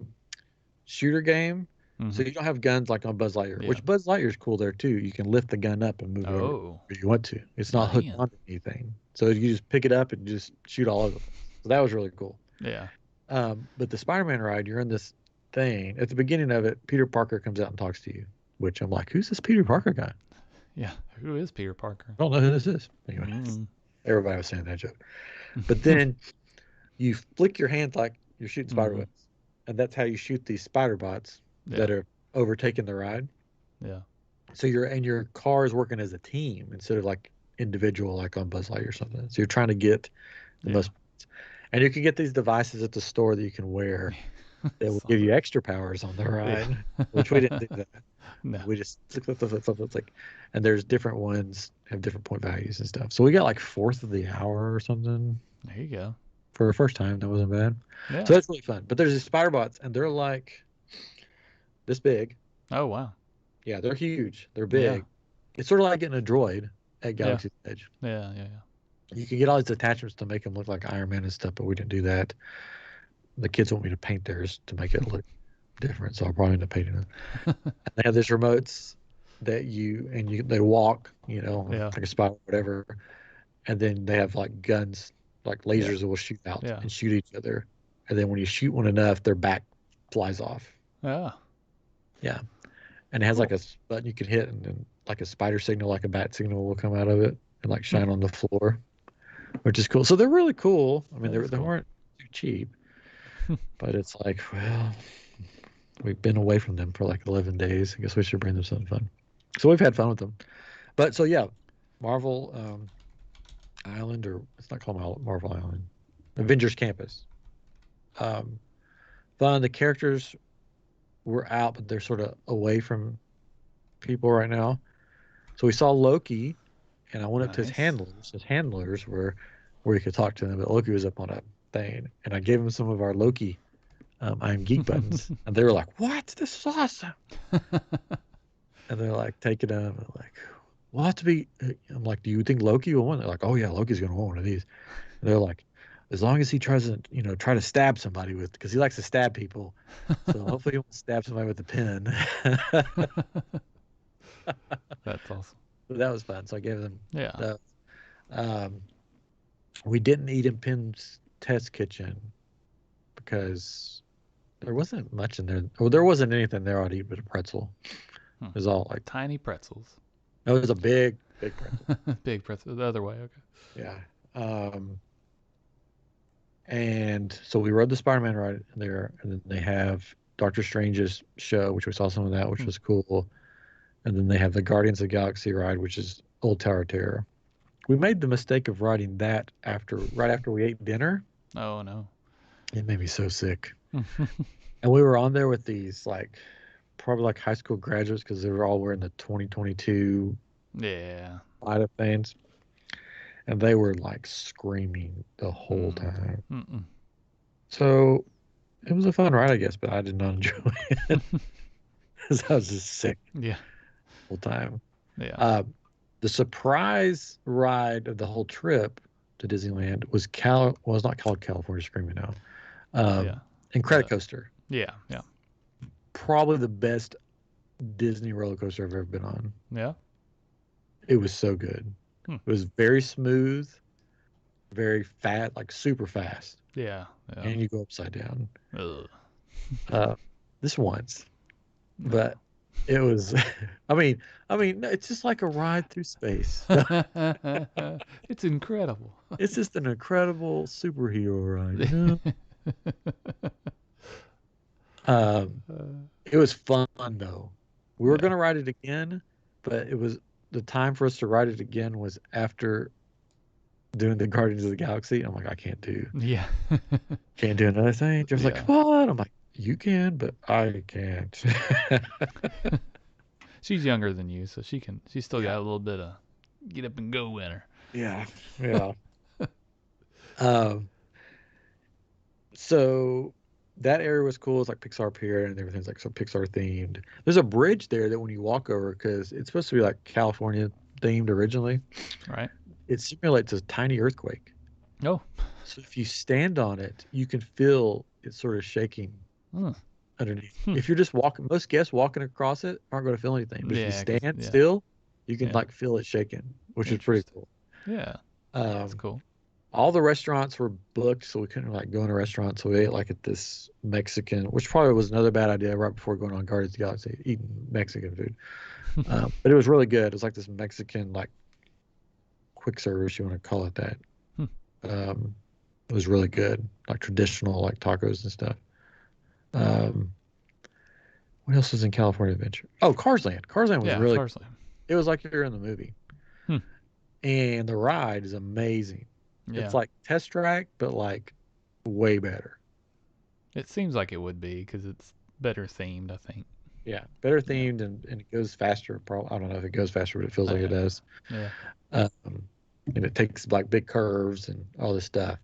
shooter game. So you don't have guns like on Buzz Lightyear, which Buzz Lightyear is cool there too. You can lift the gun up and move it over where you want to. It's not hooked onto anything. So you just pick it up and just shoot all over. So that was really cool. Yeah. But the Spider-Man ride, you're in this thing. At the beginning of it, Peter Parker comes out and talks to you, which I'm like, who's this Peter Parker guy? Yeah. Who is Peter Parker? I don't know who this is. Anyway, everybody was saying that joke. But then you flick your hand like you're shooting spider webs. And that's how you shoot these spider bots that are overtaking the ride. Yeah. So your car is working as a team instead of like individual, like on Buzz Lightyear or something. So you're trying to get the most. And you can get these devices at the store that you can wear that will give you extra powers on the ride, which we didn't do that. No. We just like, and there's different ones have different point values and stuff. So we got like 4th of the hour or something. There you go. For a first time, that wasn't bad. Yeah. So that's really fun. But there's these spider bots, and they're like this big. Oh wow. Yeah, they're huge. They're big. Yeah. It's sort of like getting a droid at Galaxy's Edge. Yeah. You can get all these attachments to make them look like Iron Man and stuff, but we didn't do that. The kids want me to paint theirs to make it look different, so I'll probably end up painting them. And they have these remotes that they walk, like a spider, whatever, and then they have like guns, like lasers that will shoot out and shoot each other, and then when you shoot one enough, their back flies off. Yeah, and it has like a button you can hit, and then like a spider signal, like a bat signal, will come out of it and like shine on the floor, which is cool. So they're really cool. I mean, they weren't too cheap, but it's like, well, we've been away from them for like 11 days. I guess we should bring them something fun. So we've had fun with them. But so yeah, Marvel Island, or it's not called Marvel Island, Avengers Campus. Fun. The characters were out, but they're sort of away from people right now. So we saw Loki, and I went up to his handlers. His handlers were where you could talk to them, but Loki was up on a thing, and I gave him some of our Loki iamGEEK buttons, and they were like, "What? This is awesome!" And they're like taking them, and like, we'll have to be. I'm like, do you think Loki will win? They're like, oh yeah, Loki's gonna win one of these. And they're like, as long as he tries to, try to stab somebody with, because he likes to stab people. So hopefully he won't stab somebody with a pen. That's awesome. But that was fun. So I gave them Yeah. the. Um, we didn't eat in Pim's test kitchen because there wasn't much in there. Well, there wasn't anything there I'd eat but a pretzel. It was all like tiny pretzels. it was a big pretzel. Big pretzel. The other way. Okay. Yeah. And so we rode the Spider-Man ride there, and then they have Doctor Strange's show, which we saw some of that, which was cool. And then they have the Guardians of the Galaxy ride, which is Old Tower Terror. We made the mistake of riding that right after we ate dinner. Oh no. It made me so sick. And we were on there with these probably like high school graduates because they were all wearing the 2022 Light Up fans. And they were like screaming the whole time. So it was a fun ride, I guess, but I did not enjoy it because I was just sick. Yeah. The whole time. Yeah. The surprise ride of the whole trip to Disneyland was it's not called California Screaming now. Incredicoaster. Yeah. Yeah. Probably the best Disney roller coaster I've ever been on. Yeah. It was so good. It was very smooth, very fat, like super fast. Yeah. Yeah. And you go upside down. Ugh. This once, but it was. I mean, it's just like a ride through space. It's incredible. It's just an incredible superhero ride. It was fun though. We were going to ride it again, but the time for us to ride it again was after doing the Guardians of the Galaxy. I'm like, I can't do another thing. Just like, come on. I'm like, you can, but I can't. She's younger than you, so she's still got a little bit of get up and go in her. Yeah. So that area was cool. It's like Pixar Pier and everything's like so Pixar themed. There's a bridge there that when you walk over, because it's supposed to be like California themed originally. Right. It simulates a tiny earthquake. Oh. So if you stand on it, you can feel it sort of shaking underneath. If you're just walking, most guests walking across it aren't going to feel anything. But if you stand still, you can like feel it shaking, which is pretty cool. Yeah. That's cool. All the restaurants were booked, so we couldn't like go in a restaurant. So we ate like at this Mexican, which probably was another bad idea right before going on Guardians of the Galaxy, eating Mexican food. But it was really good. It was like this Mexican like quick service, you want to call it that. It was really good, like traditional like tacos and stuff. What else was in California Adventure? Oh, Cars Land. Cars Land was really Cars Land. It was like you're in the movie. And the ride is amazing. Yeah. It's like Test Track, but like way better. It seems like it would be because it's better themed, I think. Yeah, better themed and it goes faster. I don't know if it goes faster, but it feels like it does. Yeah. And it takes like big curves and all this stuff.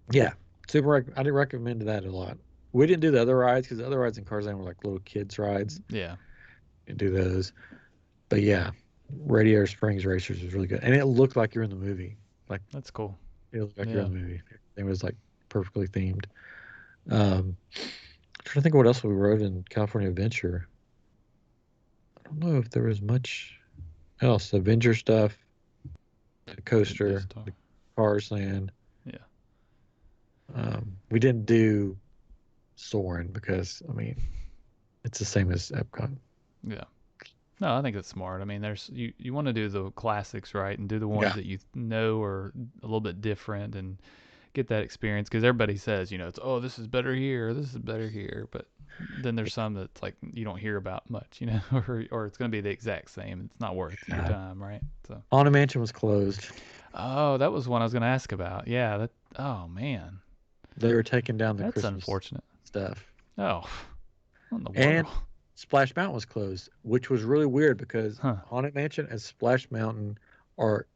Yeah, I'd recommend that a lot. We didn't do the other rides because the other rides in Cars Land were like little kids rides. Yeah. You do those. But yeah, Radiator Springs Racers was really good. And it looked like you're in the movie. Like that's cool. It looked like you're in the movie. It was like perfectly themed. I'm trying to think of what else we rode in California Adventure. I don't know if there was much else. Avenger stuff, the coaster, the Cars Land. Yeah. We didn't do Soarin' because it's the same as Epcot. Yeah. No, I think it's smart. I mean, you want to do the classics, right, and do the ones that you know are a little bit different and get that experience because everybody says, it's this is better here, this is better here, but then there's some that's like you don't hear about much, or it's going to be the exact same. It's not worth your time, right? So Haunted Mansion was closed. Oh, that was one I was going to ask about. Yeah. Oh man. They were taking down the That's Christmas unfortunate stuff. Oh. What in the world? And Splash Mountain was closed, which was really weird because Haunted Mansion and Splash Mountain are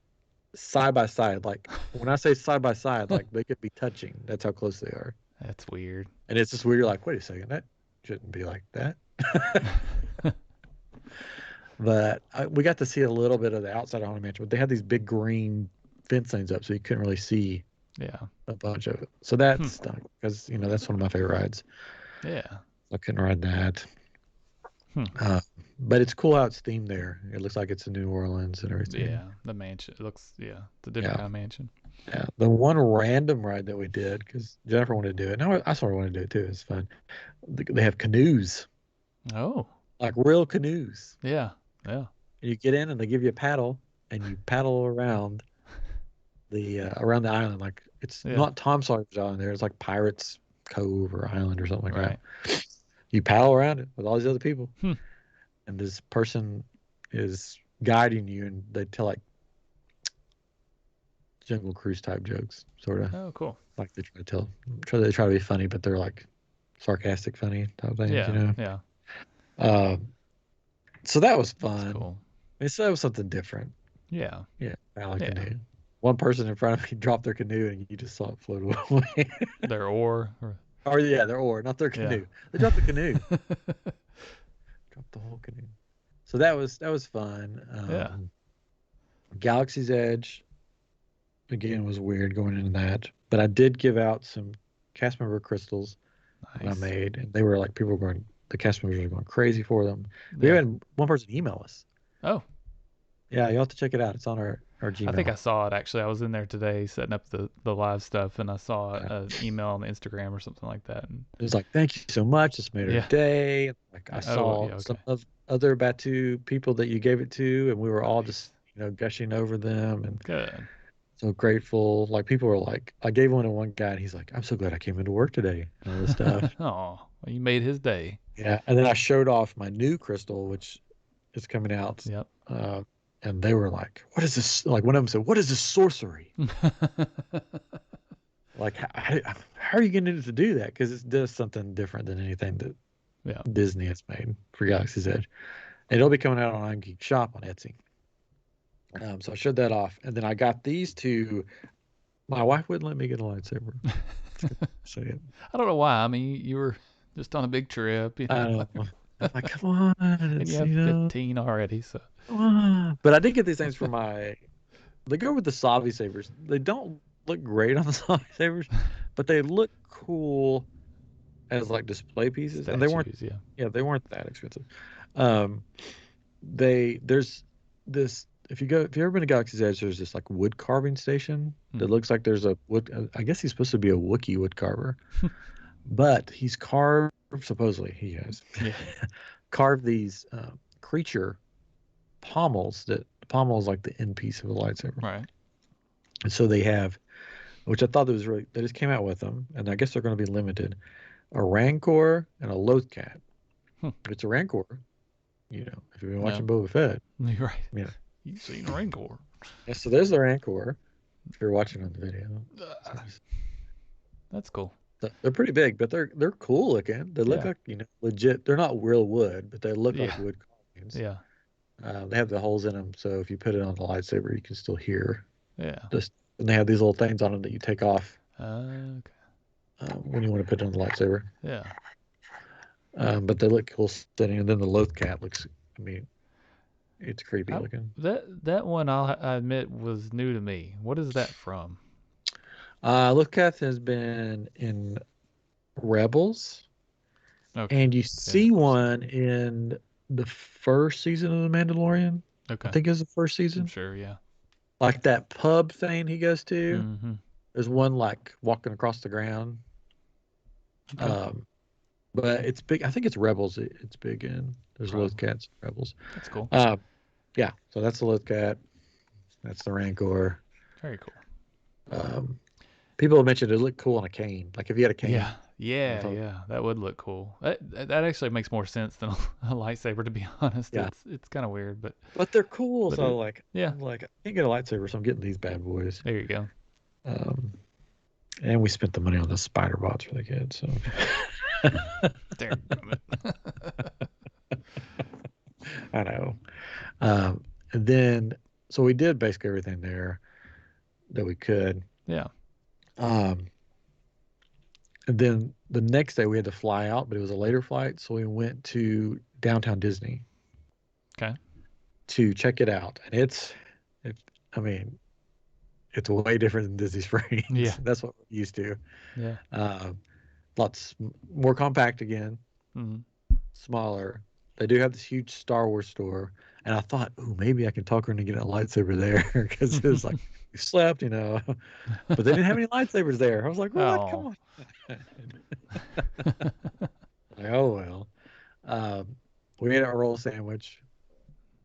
side by side. Like when I say side by side, like they could be touching. That's how close they are. That's weird. And it's just weird. You're like, wait a second, that shouldn't be like that. But we got to see a little bit of the outside of Haunted Mansion, but they had these big green fence things up, so you couldn't really see Yeah. a bunch of it. So that stunk because that's one of my favorite rides. Yeah. I couldn't ride that. Hmm. But it's cool how it's themed there. It looks like it's in New Orleans and everything. Yeah. The mansion. It looks. Yeah. It's a different kind of mansion. Yeah. The one random ride that we did because Jennifer wanted to do it. No, I sort of wanted to do it too. It's fun. They have canoes, Oh. like real canoes. Yeah. Yeah. And you get in and they give you a paddle and you paddle around the island. Like it's Yeah. not Tom Sawyer's Island there. It's like Pirates Cove or Island or something like Right. that. You paddle around it with all these other people. Hmm. And this person is guiding you and they tell like Jungle Cruise type jokes, sort of. Oh, cool. Like they try to be funny, but they're like sarcastic funny type things, Yeah. Yeah. So that was fun. That's cool. So that was something different. Yeah. Yeah, paddle canoe. One person in front of me dropped their canoe and you just saw it float away. Their oar. Or yeah, their oar, not their canoe. Yeah. They dropped the canoe. Dropped the whole canoe. So that was fun. Yeah. Galaxy's Edge again was weird going into that, but I did give out some cast member crystals that I made, and they were like the cast members were going crazy for them. We had one person email us. Oh. Yeah, you'll have to check it out. It's on our Gmail. I think I saw it actually. I was in there today setting up the live stuff, and I saw an email on Instagram or something like that. And it was like, "Thank you so much. This made our day." Like I saw some of other Batu people that you gave it to, and we were all just gushing over them and good. So grateful. Like people were like, I gave one to one guy, and he's like, "I'm so glad I came into work today." And all this stuff. Oh, well, you made his day. Yeah, and then I showed off my new crystal, which is coming out. Yep. And they were like, "What is this?" Like one of them said, "What is this sorcery?" Like, how are you getting it to do that? Because it does something different than anything that Disney has made for Galaxy's Edge. And it'll be coming out on iamGEEK Shop on Etsy. So I showed that off, and then I got these two. My wife wouldn't let me get a lightsaber. So yeah. I don't know why. I mean, you were just on a big trip. I know. I'm like, come on. And you have 15 already, so. Come on. But I did get these things for they go with the Savi sabers. They don't look great on the Savi sabers, but they look cool as like display pieces. Statues, and they weren't, they weren't that expensive. There's this, if you've ever been to Galaxy's Edge, there's this like wood carving station that looks like there's a wood. I guess he's supposed to be a Wookiee wood carver, but he's carved. Supposedly he has carved these creature pommels. That pommel is like the end piece of the lightsaber, right? And so they have, which I thought was really. They just came out with them, and I guess they're going to be limited. A Rancor and a Lothcat. If it's a Rancor, if you've been watching Boba Fett, you're right. Yeah, you've seen a Rancor. Yeah, so there's the Rancor. If you're watching on the video, that's cool. They're pretty big, but they're cool looking. They look like legit. They're not real wood, but they look like wood carvings. Yeah. They have the holes in them, so if you put it on the lightsaber, you can still hear. Yeah. And they have these little things on them that you take off. Okay. When you want to put it on the lightsaber. Yeah. But they look cool sitting, and then the Lothcat looks. I mean, it's creepy looking. That one I admit was new to me. What is that from? Lothcat has been in Rebels. Okay. And you see one in the first season of The Mandalorian. Okay. I think it was the first season. I'm sure, yeah. Like that pub thing he goes to. Mm-hmm. There's one like walking across the ground. Okay. But it's big. I think it's Rebels. It's big in. There's Lothcats, Rebels. That's cool. Yeah. So that's the Lothcat. That's the Rancor. Very cool. People have mentioned it looked cool on a cane. Like if you had a cane. Yeah. That would look cool. That actually makes more sense than a lightsaber, to be honest. Yeah. It's kind of weird, but they're cool. So I can't get a lightsaber, so I'm getting these bad boys. There you go. And we spent the money on the spider bots for the kids. So. I know. And then, so we did basically everything there that we could. Yeah. And then the next day we had to fly out, but it was a later flight, so we went to downtown Disney. Okay. to check it out, and it, I mean, it's way different than Disney Yeah. Springs. That's what we're used to. Yeah. Uh, Lots more compact again, Hmm. smaller. They do have this huge Star Wars store, and I thought, oh, maybe I can talk her into getting a lightsaber there because it was like we slept, but they didn't have any lightsabers there. I was like, what? Oh. Come on. Like, oh well. Um, we ate a roll sandwich.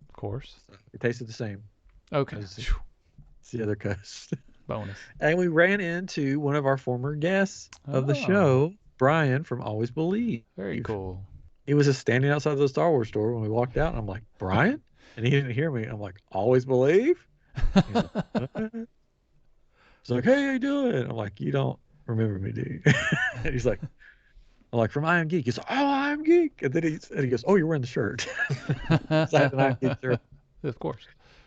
Of course. So it tasted the same Okay. as Phew. the other coast. Bonus. And we ran into one of our former guests of the Oh, show, Brian from Always Believe. very cool. He was just standing outside the Star Wars store when we walked out, and I'm like, Brian? And he didn't hear me. I'm like, Always Believe? He's like, "What?" He's like, hey, how you doing? I'm like, you don't remember me, do you? And he's like, I'm like, from iamGEEK. He's like, oh, iamGEEK. And then he goes, oh, you're wearing the shirt. So I had an iamGEEK shirt. Of course.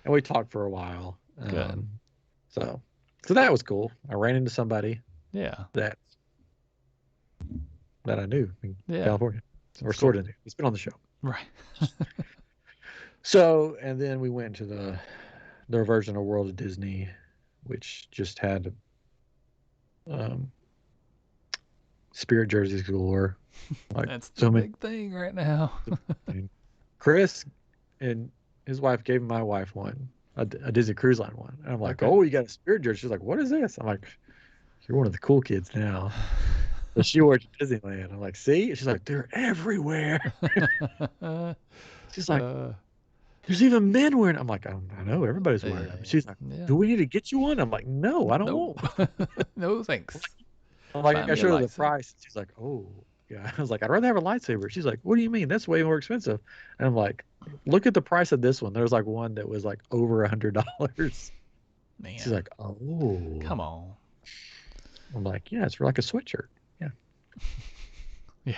And we talked for a while. Good. So that was cool. I ran into somebody Yeah. that I knew in Yeah. California, or That's sort cool. of knew. He's been on the show. Right. So, and then we went to their version of World of Disney, which just had um, spirit jerseys galore. Like That's the so many. big thing right now. Chris and his wife gave my wife one, a Disney Cruise Line one. And I'm like, Okay. oh, you got a spirit jersey. She's like, what is this? I'm like, you're one of the cool kids now. So she worked at Disneyland. I'm like, see? She's like, they're everywhere. She's like, there's even men wearing. I'm like, I know everybody's wearing them. She's like, Yeah. do we need to get you one? I'm like, no, I don't No. want. No thanks. I'm like, Find I me a showed her the lightsaber. price. She's like, oh, yeah. I was like, I'd rather have a lightsaber. She's like, what do you mean? That's way more expensive. And I'm like, look at the price of this one. There's like one that was like over $100. Man. She's like, oh, Come on. I'm like, yeah, it's for like a sweatshirt. Yeah. Yeah.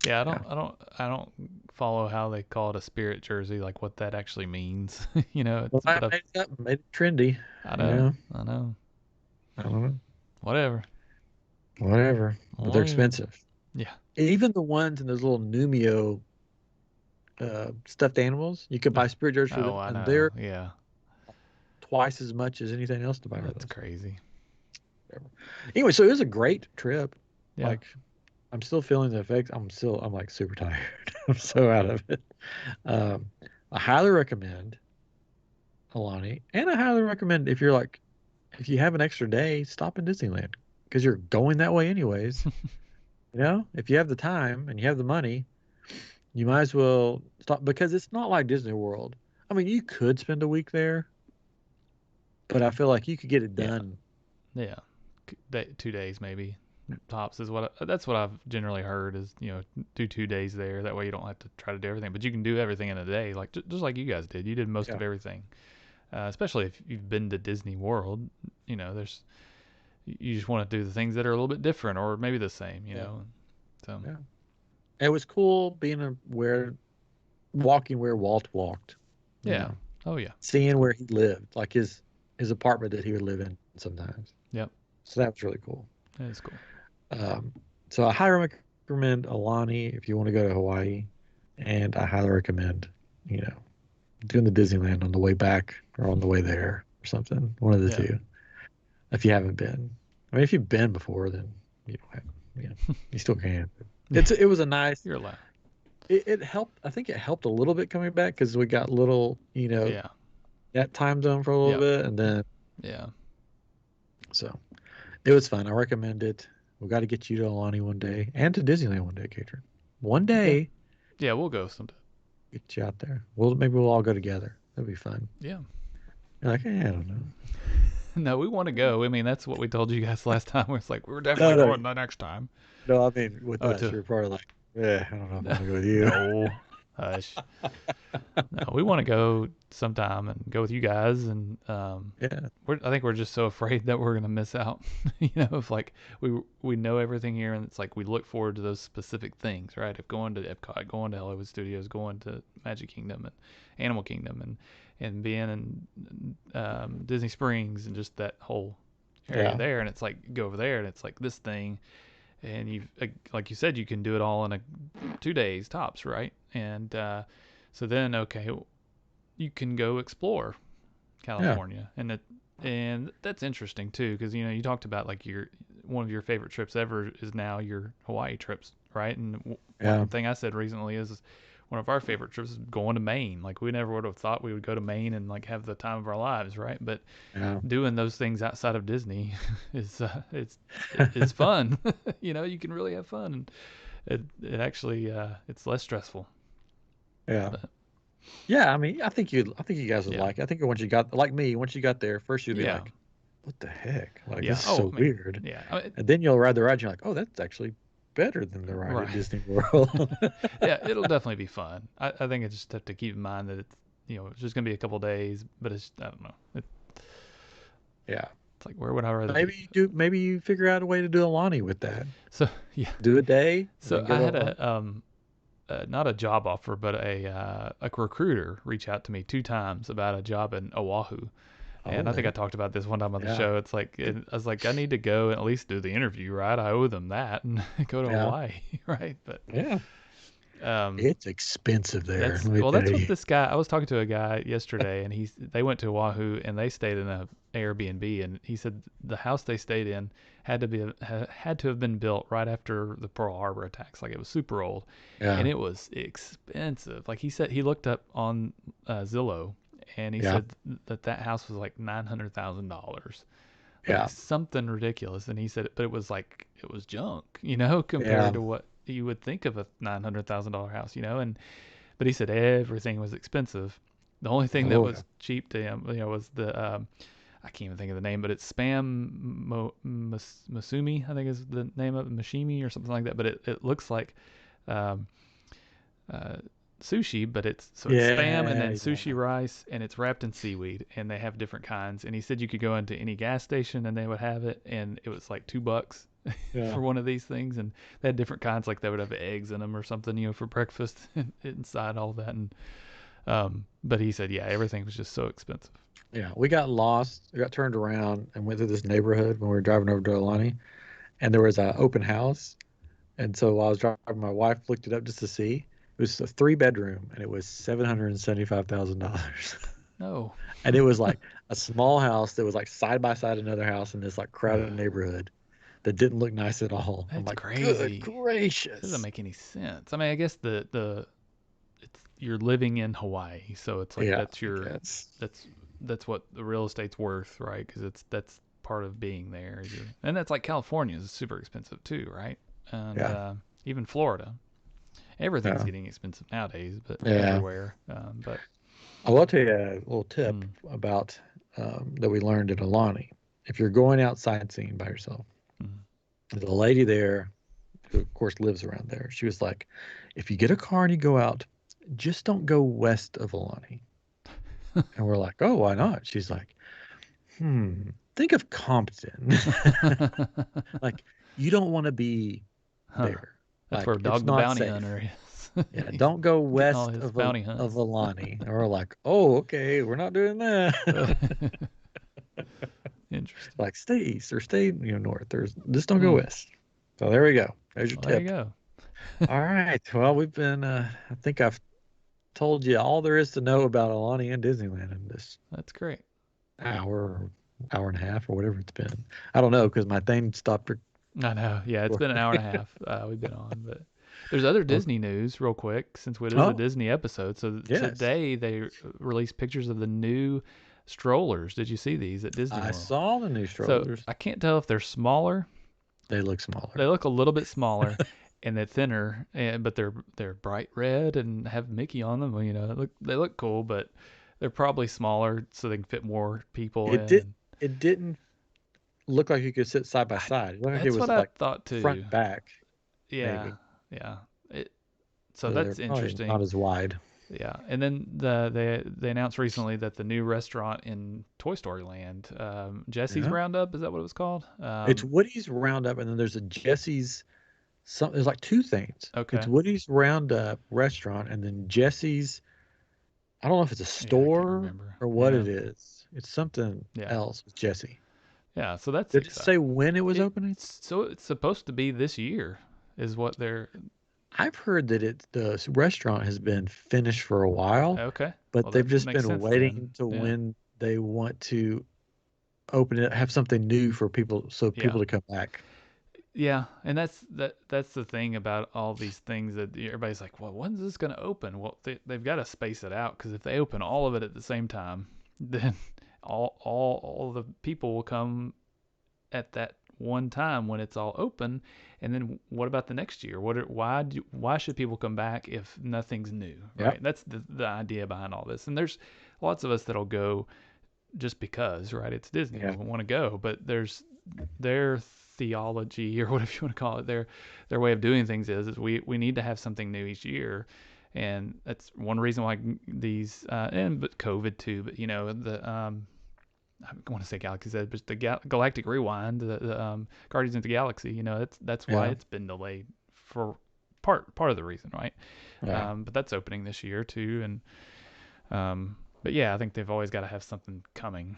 Yeah, I don't follow how they call it a spirit jersey, like what that actually means. Well, I But made it up, made it trendy. I You know. know, I know. I don't know. Whatever. Whatever. But they're Whatever. expensive. Yeah. Even the ones in those little Numio stuffed animals, you could buy spirit jerseys for Oh, them, I and know. they're Yeah. twice as much as anything else to buy for That's those. crazy. Anyway, so it was a great trip. Yeah. Like, I'm still feeling the effects. I'm like super tired. I'm so out of it. Um, I highly recommend Aulani, and I highly recommend if you have an extra day, stop in Disneyland because you're going that way anyways. If you have the time and you have the money, you might as well stop because it's not like Disney World. I mean, you could spend a week there, but I feel like you could get it Yeah. done. Yeah. 2 days maybe. Tops is that's what I've generally heard is, do 2 days there. That way you don't have to try to do everything, but you can do everything in a day, like just like you guys did. You did most Yeah. of everything. Especially if you've been to Disney World, there's you just want to do the things that are a little bit different or maybe the same, Yeah. So Yeah. It was cool walking where Walt walked. yeah. Oh yeah. Seeing where he lived, like his apartment that he would live in sometimes. Yep. So that was really cool. That is cool. So I highly recommend Aulani if you want to go to Hawaii, and I highly recommend, doing the Disneyland on the way back or on the way there or something. One of the two. If you haven't been, I mean, if you've been before, then you don't have, you still can. It was a nice. You're allowed. It helped. I think it helped a little bit coming back because we got little, Yeah. that time zone for a little bit, and then Yeah. so it was fun. I recommend it. We got to get you to Aulani one day and to Disneyland one day, Katrin. One day, Yeah, we'll go sometime. get you out there. Maybe we'll all go together. That'd be fun. Yeah. You're like, I don't know. No, we want to go. I mean, that's what we told you guys last time. It's like we're definitely going the next time. No, I mean with us, too. you're probably like, yeah, I don't know if I want to go with you. No, hush. No, we want to go sometime and go with you guys, and Yeah, I think we're just so afraid that we're gonna miss out. If like we know everything here, and it's like we look forward to those specific things, right? If going to Epcot, going to Hollywood Studios, going to Magic Kingdom and Animal Kingdom, and being in Disney Springs, and just that whole area there, and it's like you go over there, and it's like this thing. And you, like you said, you can do it all in 2 days tops, right? And so then, okay, you can go explore Yeah. California, and that's interesting too, because you talked about like one of your favorite trips ever is now your Hawaii trips, right? And Yeah. one thing I said recently is one of our favorite trips is going to Maine. Like we never would have thought we would go to Maine and like have the time of our lives, right? But Yeah. doing those things outside of Disney is it's fun. You can really have fun, and it actually it's less stressful. Yeah. But Yeah. I mean, I think you guys would yeah, like it. I think once you got, like me, once you got there, first you'd be yeah, like, what the heck? Like, yeah. this is Oh, so I mean, weird. yeah, And then you'll ride the ride, and you're like, oh, that's actually better than the ride at right. Disney World. Yeah, it'll definitely be fun. I think I just have to keep in mind that it's just gonna be a couple days, but I don't know. Yeah. It's like where would I rather be? Maybe you figure out a way to do Aulani with that. So yeah, Do a day and so then go I to had Aulani. not a job offer, but a recruiter reach out to me 2 times about a job in Oahu. Oh, And I think I there. talked about this one time on the Yeah. show. It's like I was like, I need to go and at least do the interview, right? I owe them that, and go to Yeah. Hawaii, right? But Yeah. um, It's expensive there, let me that's tell what you. this guy. I was talking to a guy yesterday, and they went to Oahu and they stayed in a Airbnb, and he said the house they stayed in had to have been built right after the Pearl Harbor attacks. Like it was super old, and Yeah. it was expensive. Like he said, he looked up on Zillow, and he Yeah. said that house was like $900,000, like Yeah. something ridiculous. And he said, but it was junk, Yeah. compared to what you would think of a $900,000 house, and but he said everything was expensive. The only thing that Oh, yeah. was cheap to him, was the I can't even think of the name, but it's Masumi, I think is the name of it, Mashimi or something like that. But it looks like um, uh, sushi, but it's spam and Yeah. then sushi Yeah. rice, and it's wrapped in seaweed, and they have different kinds. And he said you could go into any gas station and they would have it, and it was like $2 Yeah. for one of these things, and they had different kinds, like they would have eggs in them or something, for breakfast and inside all that. And but he said, yeah, everything was just so expensive. Yeah. We got lost, we got turned around and went through this neighborhood when we were driving over to Aulani, and there was an open house. And so while I was driving, my wife looked it up just to see. It was a 3 bedroom and it was $775,000. No, And it was like a small house that was like side by side another house in this like crowded neighborhood that didn't look nice at all. I'm that's like, good crazy. Doesn't gracious. make any sense. I mean, I guess the it's you're living in Hawaii, so it's like Yeah, that's I your guess. that's what the real estate's worth, right? Because that's part of being there. And that's like California is super expensive too, right? And Yeah, even Florida, everything's yeah, getting expensive nowadays, but yeah. everywhere. But I will tell you a little tip mm, about that we learned at Alani. If you're going out sightseeing by yourself, mm. there's a lady there who, of course, lives around there. She was like, if you get a car and you go out, just don't go west of Alani. And we're like, oh, why not? She's like, think of Compton. Like, you don't want to be Huh. there. That's where Like, it's Dog the not Bounty safe. Hunter is. Yeah, He's don't go getting all west his of bounty of hunts. Alani. And we're like, oh, okay, we're not doing that. Interesting. Like, stay east or stay north. Just don't go Hmm. west. So there we go. There's your Well, there you tip. go. All right. Well, we've been. I think I've told you all there is to know about Alani and Disneyland in this That's great. hour, hour and a half, or whatever it's been. I don't know because my thing stopped. I know. Yeah, it's been an hour and a half we've been on, but there's other Oh, Disney news real quick since it is a oh, Disney episode. So yes. today they released pictures of the new strollers. Did you see these at Disney I World? saw the new So strollers. I can't tell if they're smaller. They look They smaller. look a little bit smaller and they're thinner, but they're bright red and have Mickey on them. Well, they look cool, but they're probably smaller so they can fit more people It in. did. And It didn't look like you could sit side by side. It looked like it that's what was I like thought front too. and back, Yeah, maybe. yeah. So So they're that's probably not interesting. as wide. Yeah, and then they announced recently that the new restaurant in Toy Story Land, Jesse's Yeah. Roundup, is that what it was called? It's Woody's Roundup, and then there's a Jesse's. There's like two things. It's Okay. Woody's Roundup restaurant, and then Jesse's. I don't know if it's a Yeah, I can't store remember. or what Yeah, it is. It's something yeah, else with Jesse. yeah. So that's Did it exciting. say when it was opening? It's supposed to be this year, is what they're. I've heard that the restaurant has been finished for a while, Okay. but Well, they've that just makes been sense then. waiting to Yeah. when they want to open it, have something new for people, so Yeah. people to come back. Yeah, and that's the thing about all these things that everybody's like, well, when's this going to open? Well, they've got to space it out because if they open all of it at the same time, then all the people will come at that one time when it's all open, and then what about the next year? Why should people come back if nothing's new, Yeah, right? That's the idea behind all this. And there's lots of us that'll go just because, right? It's Disney, we yeah, want to go, but their theology or whatever you want to call it, their way of doing things is we need to have something new each year, and that's one reason why these and but COVID too, but the I want to say Galaxy's Edge, but the Galactic Rewind, the Guardians of the Galaxy, that's why yeah, it's been delayed for part of the reason, right? yeah, But that's opening this year too, and but yeah, I think they've always got to have something coming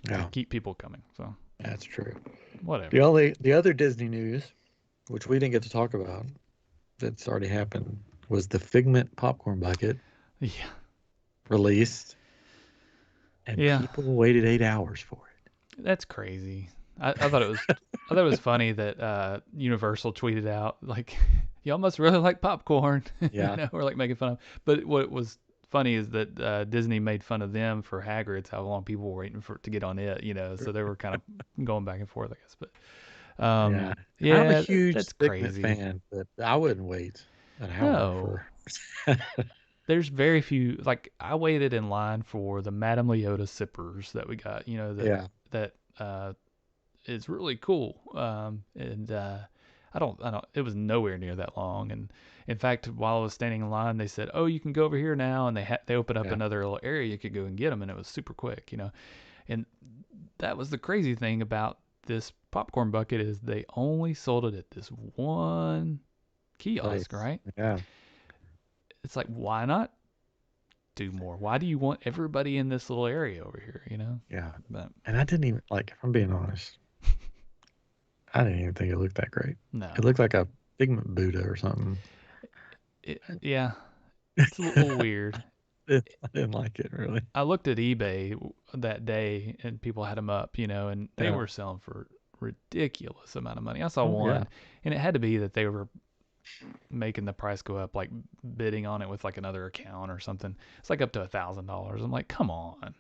to yeah. keep people coming. So That's true. whatever. The other Disney news, which we didn't get to talk about, that's already happened, was the Figment popcorn bucket Yeah, released, and yeah, people waited 8 hours for that's crazy. I thought it was funny that Universal tweeted out like, "Y'all must really like popcorn," it. Yeah, or like making fun of. But what was funny is that Disney made fun of them for Hagrid's, how long people were waiting for to get on it. So they were kind of going back and forth, I guess. But yeah. I'm a yeah, huge that's Figment crazy. fan, but I wouldn't wait an hour No, for. there's very few. Like I waited in line for the Madame Leota sippers that we got. Yeah, That is really cool. And I don't. It was nowhere near that long. And in fact, while I was standing in line, they said, "Oh, you can go over here now," and they opened up yeah, another little area you could go and get them, and it was super quick. And that was the crazy thing about this popcorn bucket is they only sold it at this one kiosk, place. right? Yeah, It's like, why not do more? Why do you want everybody in this little area over here? yeah. But And I didn't even like. If I'm being honest, I didn't even think it looked that great. It no, looked like a Figment Buddha or something. yeah, it's a little weird. I didn't like it really. I looked at eBay that day and people had them up, and they Yeah. were selling for ridiculous amount of money. I saw Oh yeah. one, and it had to be that they were making the price go up, like bidding on it with like another account or something. It's like up to $1,000. I'm like, come on,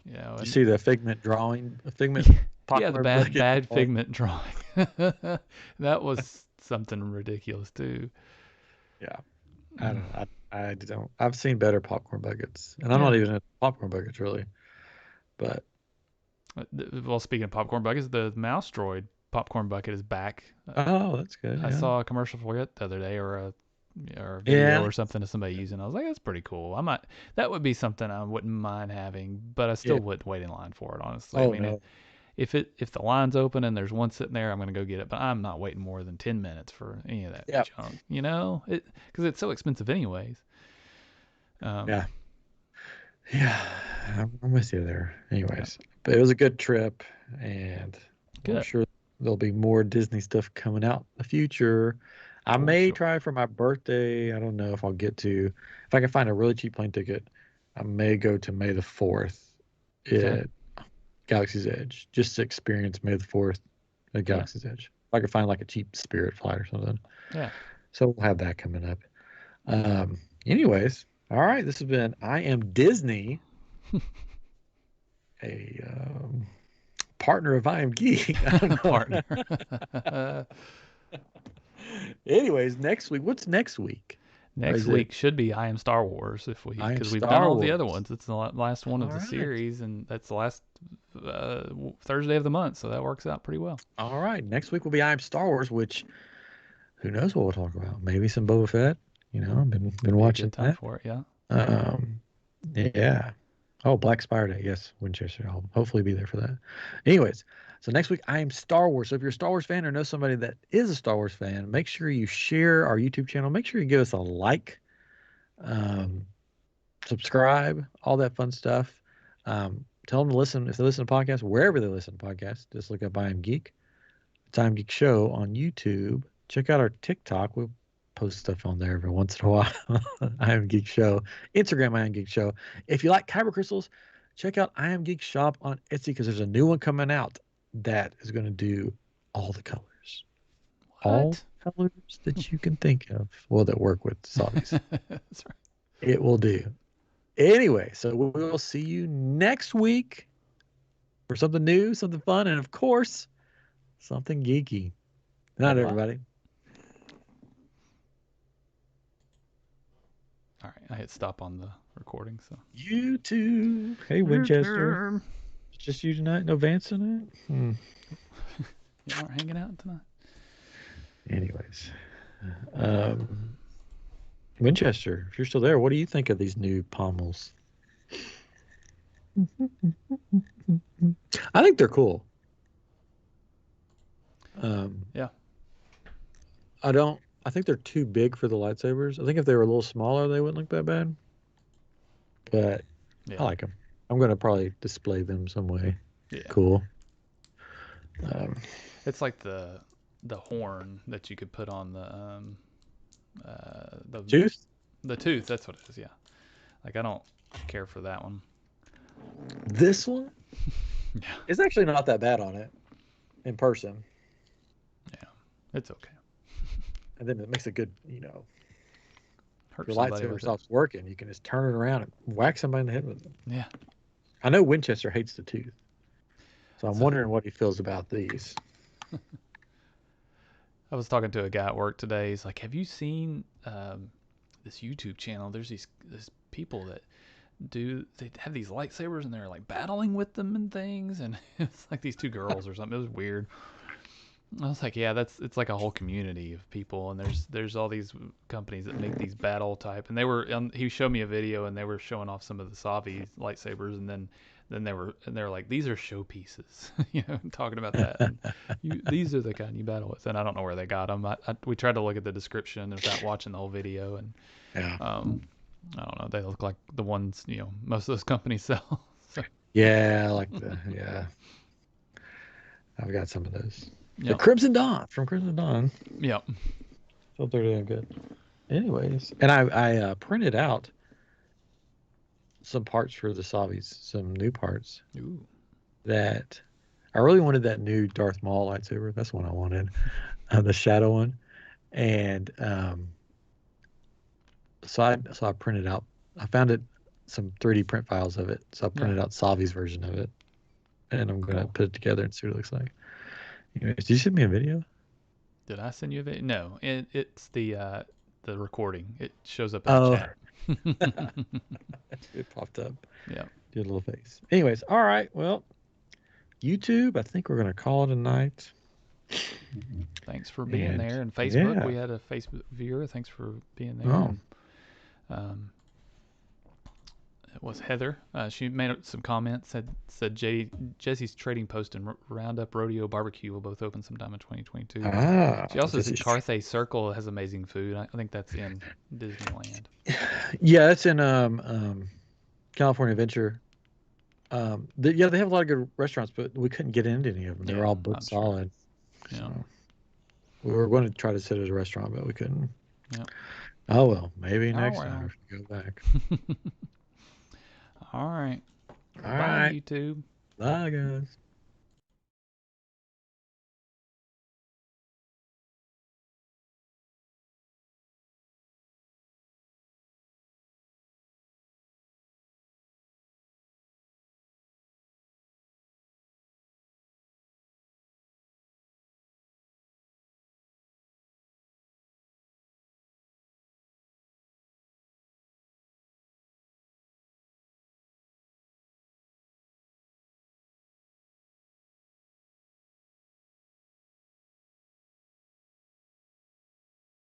You and see the Figment drawing, the Figment yeah, the popcorn bad bucket bad drawing? Figment drawing. That was something ridiculous too. Yeah. I don't know. I don't. I've seen better popcorn buckets, and I'm not Yeah. even into popcorn buckets really. But Well, speaking of popcorn buckets, the Mouse Droid popcorn bucket is back. oh, that's good. I Yeah. saw a commercial for it the other day, or a video Yeah. or something of somebody using it. I was like, that's pretty cool. I might That would be something I wouldn't mind having, but I Yeah. still wouldn't wait in line for it. Honestly, I Oh mean, no. if the line's open and there's one sitting there, I'm gonna go get it. But I'm not waiting more than 10 minutes for any of that Yeah. junk. Because it's so expensive anyways. Um, Yeah. Yeah. I'm with you there. yeah, Anyways, but it was a good trip, and I'm good sure there'll be more Disney stuff coming out in the future. I for may sure. try for my birthday. I don't know if I'll get to. If I can find a really cheap plane ticket, I may go to May the 4th Okay. at Galaxy's Edge just to experience May the 4th at Yeah. Galaxy's Edge. If I could find like a cheap Spirit flight or something. Yeah. So we'll have that coming up. Anyways, all right. This has been I Am Disney, a partner of I Am Geek. I don't Partner. know. Anyways, next week. What's next week? Or Next is it week should be I Am Star Wars I Am because we've done Star all the other Wars? ones. It's the last one All of the right. series, and that's the last Thursday of the month, so that works out pretty well. All right. Next week will be I Am Star Wars, which who knows what we'll talk about? Maybe some Boba Fett. I've been Be a watching good time that. for it. Yeah. Um, yeah. Oh, Black Spire Day. Yes, Winchester. I'll hopefully be there for that. Anyways, so next week I am Star Wars. So if you're a Star Wars fan or know somebody that is a Star Wars fan, make sure you share our YouTube channel. Make sure you give us a like, um, subscribe, all that fun stuff. Tell them to listen if they listen to podcasts, wherever they listen to podcasts. Just look up I Am Geek. It's I Am Geek Show on YouTube. Check out our TikTok. post stuff on there every once in a while. I Am Geek Show, Instagram, I Am Geek Show. If you like kyber crystals, check out I Am Geek Shop on Etsy because there's a new one coming out that is going to do all the colors, all What? colors that you can think of. Well, that work with Saudis. That's right. It will do. Anyway, so we will see you next week for something new, something fun, and of course, something geeky. Good night, everybody. All right, I hit stop on the recording. So YouTube. Hey, Winchester. It's just you tonight? No Vance tonight? You aren't hanging out tonight? Anyways. Winchester, if you're still there, what do you think of these new pommels? I think they're cool. Yeah. I think they're too big for the lightsabers. I think if they were a little smaller, they wouldn't look that bad. But Yeah. I like them. I'm going to probably display them some way. Yeah. Cool. It's like the horn that you could put on the tooth. The tooth. That's what it is. Yeah. Like I don't care for that one. This one. Yeah. It's actually not that bad on it in person. Yeah, it's okay. And then it makes a good, Hurt your lightsaber stops working, you can just turn it around and whack somebody in the head with it. Yeah. I know Winchester hates the tooth. So I'm wondering what he feels about these. I was talking to a guy at work today. He's like, have you seen this YouTube channel? There's these people that they have these lightsabers and they're like battling with them and things. And it's like these two girls or something. It was weird. I was like, yeah, it's like a whole community of people, and there's all these companies that make these battle type, and he showed me a video, and they were showing off some of the Savi lightsabers, and then they were like, these are showpieces, talking about that. And these are the kind you battle with, and I don't know where they got them. We tried to look at the description without watching the whole video, and yeah. I don't know, they look like the ones most of those companies sell. So. Yeah, I like yeah. I've got some of those. Yep. The Crimson Dawn from Crimson Dawn. Yep. So they're doing good. Anyways, and I printed out some parts for the Savis, some new parts. Ooh. That I really wanted that new Darth Maul lightsaber. That's one I wanted, the shadow one, and so I printed out. I found some 3D print files of it, so I printed out Savi's version of it, and I'm gonna put it together and see what it looks like. Anyways, did you send me a video? Did I send you a video? No, it's the recording. It shows up in the chat. It popped up. Yeah. Did a little face. Anyways, all right. Well, YouTube, I think we're going to call it a night. Thanks for being there. And Facebook, we had a Facebook viewer. Thanks for being there. Oh. And, it was Heather. She made some comments. Said Jesse's Trading Post and Roundup Rodeo Barbecue will both open sometime in 2022. She also said Carthay Circle has amazing food. I think that's in Disneyland. Yeah, it's in California Adventure. They have a lot of good restaurants, but we couldn't get into any of them. They were all booked solid. Sure. Yeah. So we were going to try to sit at a restaurant, but we couldn't. Yeah. Oh well, maybe next time we go back. All right. All Bye, right. YouTube. Bye, guys.